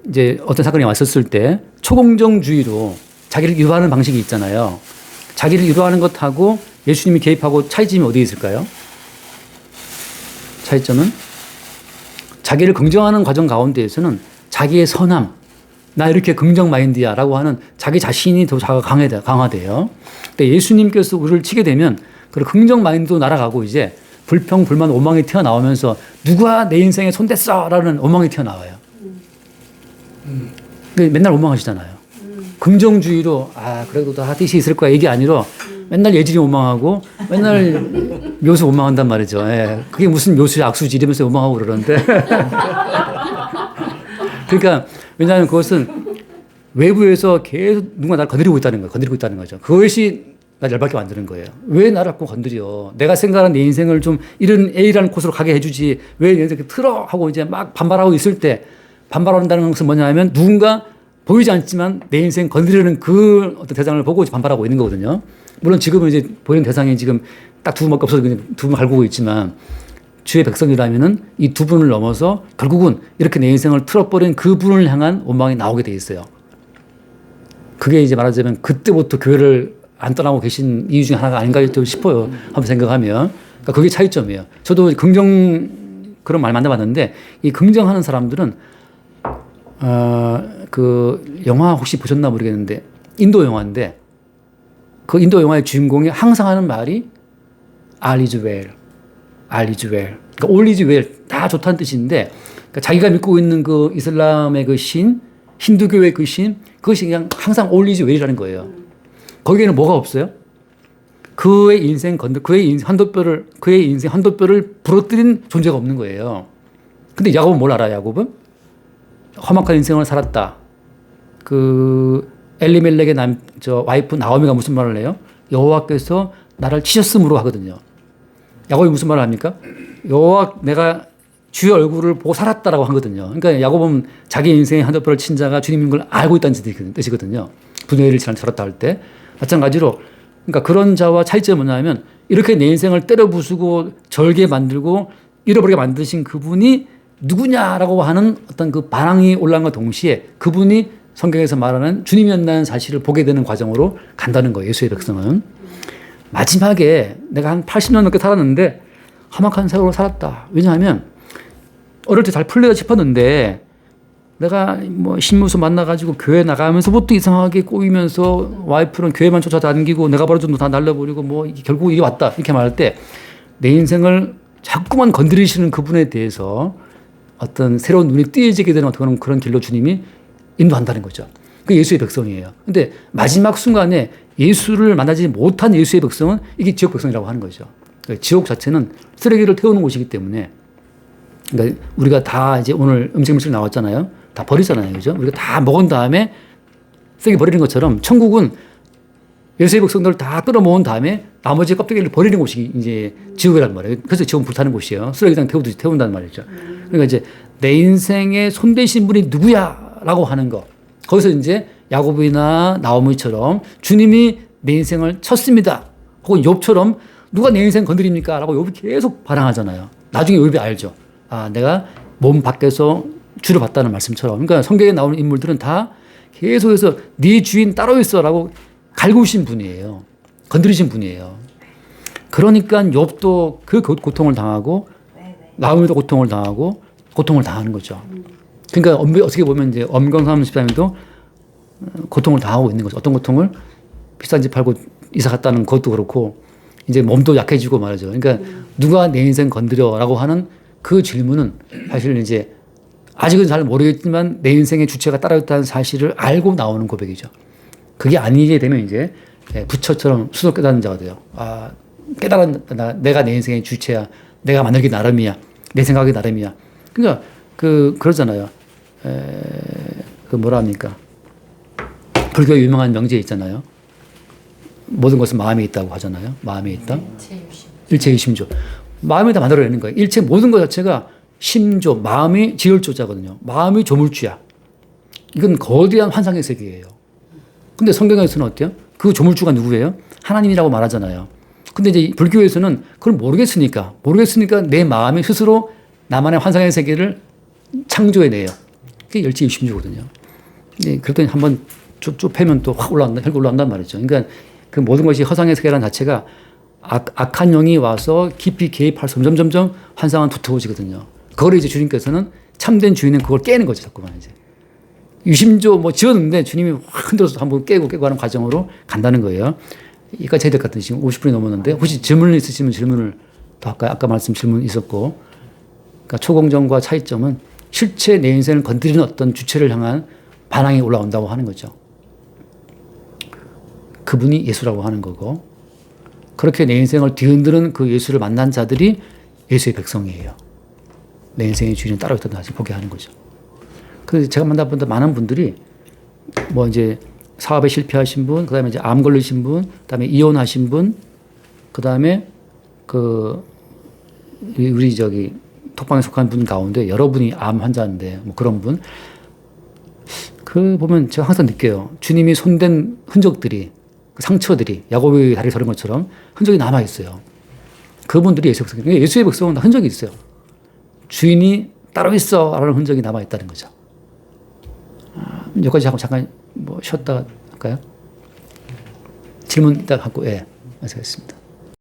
이제 어떤 사건이 왔었을 때 초공정주의로 자기를 위로하는 방식이 있잖아요. 자기를 위로하는 것하고 예수님이 개입하고 차이점이 어디에 있을까요? 차이점은 자기를 긍정하는 과정 가운데에서는 자기의 선함, 나 이렇게 긍정 마인드야 라고 하는 자기 자신이 더 강화돼요. 근데 예수님께서 우리를 치게 되면 그 긍정 마인드도 날아가고 이제 불평, 불만, 오망이 튀어나오면서 누가 내 인생에 손댔어 라는 오망이 튀어나와요. 맨날 오망하시잖아요. 긍정주의로 그래도 다 뜻이 있을 거야 이게 아니라 맨날 예진이 오망하고 맨날 묘수 오망한단 말이죠. 예. 그게 무슨 묘수야 악수지 이러면서 오망하고 그러는데 그러니까 왜냐하면 그것은 외부에서 계속 누군가 나를 건드리고 있다는 거죠. 그것이 열받게 만드는 거예요. 왜 나를 자꾸 건드려? 내가 생각하는 내 인생을 좀 이런 A라는 코스로 가게 해주지. 왜 내 인생 틀어? 하고 이제 막 반발하고 있을 때 반발한다는 것은 뭐냐면 누군가 보이지 않지만 내 인생 건드리는 그 어떤 대상을 보고 반발하고 있는 거거든요. 물론 지금은 이제 보이는 대상이 지금 딱 두 분밖에 없어서 그냥 두 분 갈구고 있지만 주의 백성이라면은 이 두 분을 넘어서 결국은 이렇게 내 인생을 틀어버린 그 분을 향한 원망이 나오게 돼 있어요. 그게 이제 말하자면 그때부터 교회를 안 떠나고 계신 이유 중에 하나가 아닌가 싶어요. 한번 생각하면. 그러니까 그게 차이점이에요. 저도 그런 말 만나봤는데 이 긍정하는 사람들은 그 영화 혹시 보셨나 모르겠는데 인도 영화인데 그 인도 영화의 주인공이 항상 하는 말이 All is well, all is well. 그러니까 all is well 다 좋다는 뜻인데 그러니까 자기가 믿고 있는 그 이슬람의 그 신, 힌두교의 그 신, 그것이 그냥 항상 all is well이라는 거예요. 거기에는 뭐가 없어요? 그의 인생 한도뼈를 부러뜨린 존재가 없는 거예요. 근데 야곱은 뭘 알아요? 야곱은 험악한 인생을 살았다. 그 엘리멜렉의 와이프 나오미가 무슨 말을 해요? 여호와께서 나를 치셨으므로 하거든요. 야곱이 무슨 말을 합니까? 여호와 내가 주의 얼굴을 보고 살았다라고 하거든요. 그러니까 야곱은 자기 인생의 한도뼈를 친 자가 주님인 걸 알고 있다는 뜻이거든요. 분의 일을 살았다 할 때. 마찬가지로 그러니까 그런 자와 차이점은 뭐냐면 이렇게 내 인생을 때려 부수고 절게 만들고 잃어버리게 만드신 그분이 누구냐라고 하는 어떤 그 반항이 올라간과 동시에 그분이 성경에서 말하는 주님이었다는 사실을 보게 되는 과정으로 간다는 거예요. 예수의 백성은. 마지막에 내가 한 80년 넘게 살았는데 험악한 세월을 살았다. 왜냐하면 어릴 때 잘 풀려야 싶었는데 내가 뭐 신무수 만나가지고 교회 나가면서부터 이상하게 꼬이면서 와이프는 교회만 쫓아다니고 내가 벌어준 돈 다 날려버리고 뭐 결국 이게 왔다 이렇게 말할 때 내 인생을 자꾸만 건드리시는 그분에 대해서 어떤 새로운 눈이 띄어지게 되는 그런 길로 주님이 인도한다는 거죠. 그게 예수의 백성이에요. 근데 마지막 순간에 예수를 만나지 못한 예수의 백성은 이게 지옥 백성이라고 하는 거죠. 그러니까 지옥 자체는 쓰레기를 태우는 곳이기 때문에 그러니까 우리가 다 이제 오늘 음식물 나왔잖아요. 다 버리잖아요. 그죠? 우리가 다 먹은 다음에 쓰레기 버리는 것처럼 천국은 예수의 백성들을 다 끌어모은 다음에 나머지 껍데기를 버리는 곳이 이제 지옥이란 말이에요. 그래서 지옥은 불타는 곳이에요. 쓰레기장 태우듯이 태운다는 말이죠. 그러니까 이제 내 인생에 손대신 분이 누구야? 라고 하는 거. 거기서 이제 야곱이나 나오미처럼 주님이 내 인생을 쳤습니다. 혹은 욥처럼 누가 내 인생 건드립니까? 라고 욥이 계속 반항하잖아요. 나중에 욥이 알죠. 아, 내가 몸 밖에서 주를 봤다는 말씀처럼. 그러니까 성경에 나오는 인물들은 다 계속해서 네 주인 따로 있어라고 갈구신 분이에요. 건드리신 분이에요. 그러니까 욥도 그 고통을 당하고 나오미도 고통을 당하고 고통을 당하는 거죠. 그러니까 어떻게 보면 이제 엄경삼 집사님도 고통을 당하고 있는 거죠. 어떤 고통을 비싼 집 팔고 이사 갔다는 것도 그렇고 이제 몸도 약해지고 말이죠. 그러니까 누가 내 인생 건드려라고 하는 그 질문은 사실 이제 아직은 잘 모르겠지만 내 인생의 주체가 따로 있다는 사실을 알고 나오는 고백이죠. 그게 아니게 되면 이제 부처처럼 스스로 깨닫는 자가 돼요. 아, 깨달았다. 내가 내 인생의 주체야. 내가 만들기 나름이야. 내 생각이 나름이야. 그러니까 그러잖아요. 그 뭐라 합니까? 불교 유명한 명제 있잖아요. 모든 것은 마음에 있다고 하잖아요. 마음에 있다. 일체의 심조. 마음에다 만들어내는 거예요. 일체 모든 것 자체가 심조, 마음이 지혈조자거든요. 마음이 조물주야. 이건 거대한 환상의 세계예요. 근데 성경에서는 어때요? 그 조물주가 누구예요? 하나님이라고 말하잖아요. 근데 이제 불교에서는 그걸 모르겠으니까 내 마음이 스스로 나만의 환상의 세계를 창조해내요. 그게 열지입심주거든요. 네, 그랬더니 한번 쭉 패면 또 확 올라간다, 혈고 올라간단 말이죠. 그러니까 그 모든 것이 허상의 세계라는 자체가 악한 영이 와서 깊이 개입할수록 점점 환상은 두터워지거든요. 그걸 이제 주님께서는 참된 주인은 그걸 깨는 거죠, 자꾸만 이제. 유심조 뭐 지었는데 주님이 확 흔들어서 한번 깨고 하는 과정으로 간다는 거예요. 여기까지 해야 될 것 같은데 지금 50분이 넘었는데 혹시 질문 있으시면 질문을 또 아까 말씀 질문 있었고 그러니까 초공정과 차이점은 실체 내 인생을 건드리는 어떤 주체를 향한 반항이 올라온다고 하는 거죠. 그분이 예수라고 하는 거고 그렇게 내 인생을 뒤흔드는 그 예수를 만난 자들이 예수의 백성이에요. 내 인생의 주인은 따로 있다는 사실 포기하는 거죠. 그래서 제가 만나본 많은 분들이 뭐 이제 사업에 실패하신 분, 그다음에 이제 암 걸리신 분, 그다음에 이혼하신 분, 그다음에 그 우리 저기 톡방에 속한 분 가운데 여러분이 암 환자인데 뭐 그런 분, 그 보면 제가 항상 느껴요. 주님이 손댄 흔적들이, 그 상처들이 야곱의 다리 서린 것처럼 흔적이 남아 있어요. 그분들이 예수의 백성이에요. 예수의 백성은 다 흔적이 있어요. 주인이 따로 있어라는 흔적이 남아 있다는 거죠. 여기까지 하고 잠깐 뭐 쉬었다가 할까요? 질문 딱 하고, 예, 마치겠습니다.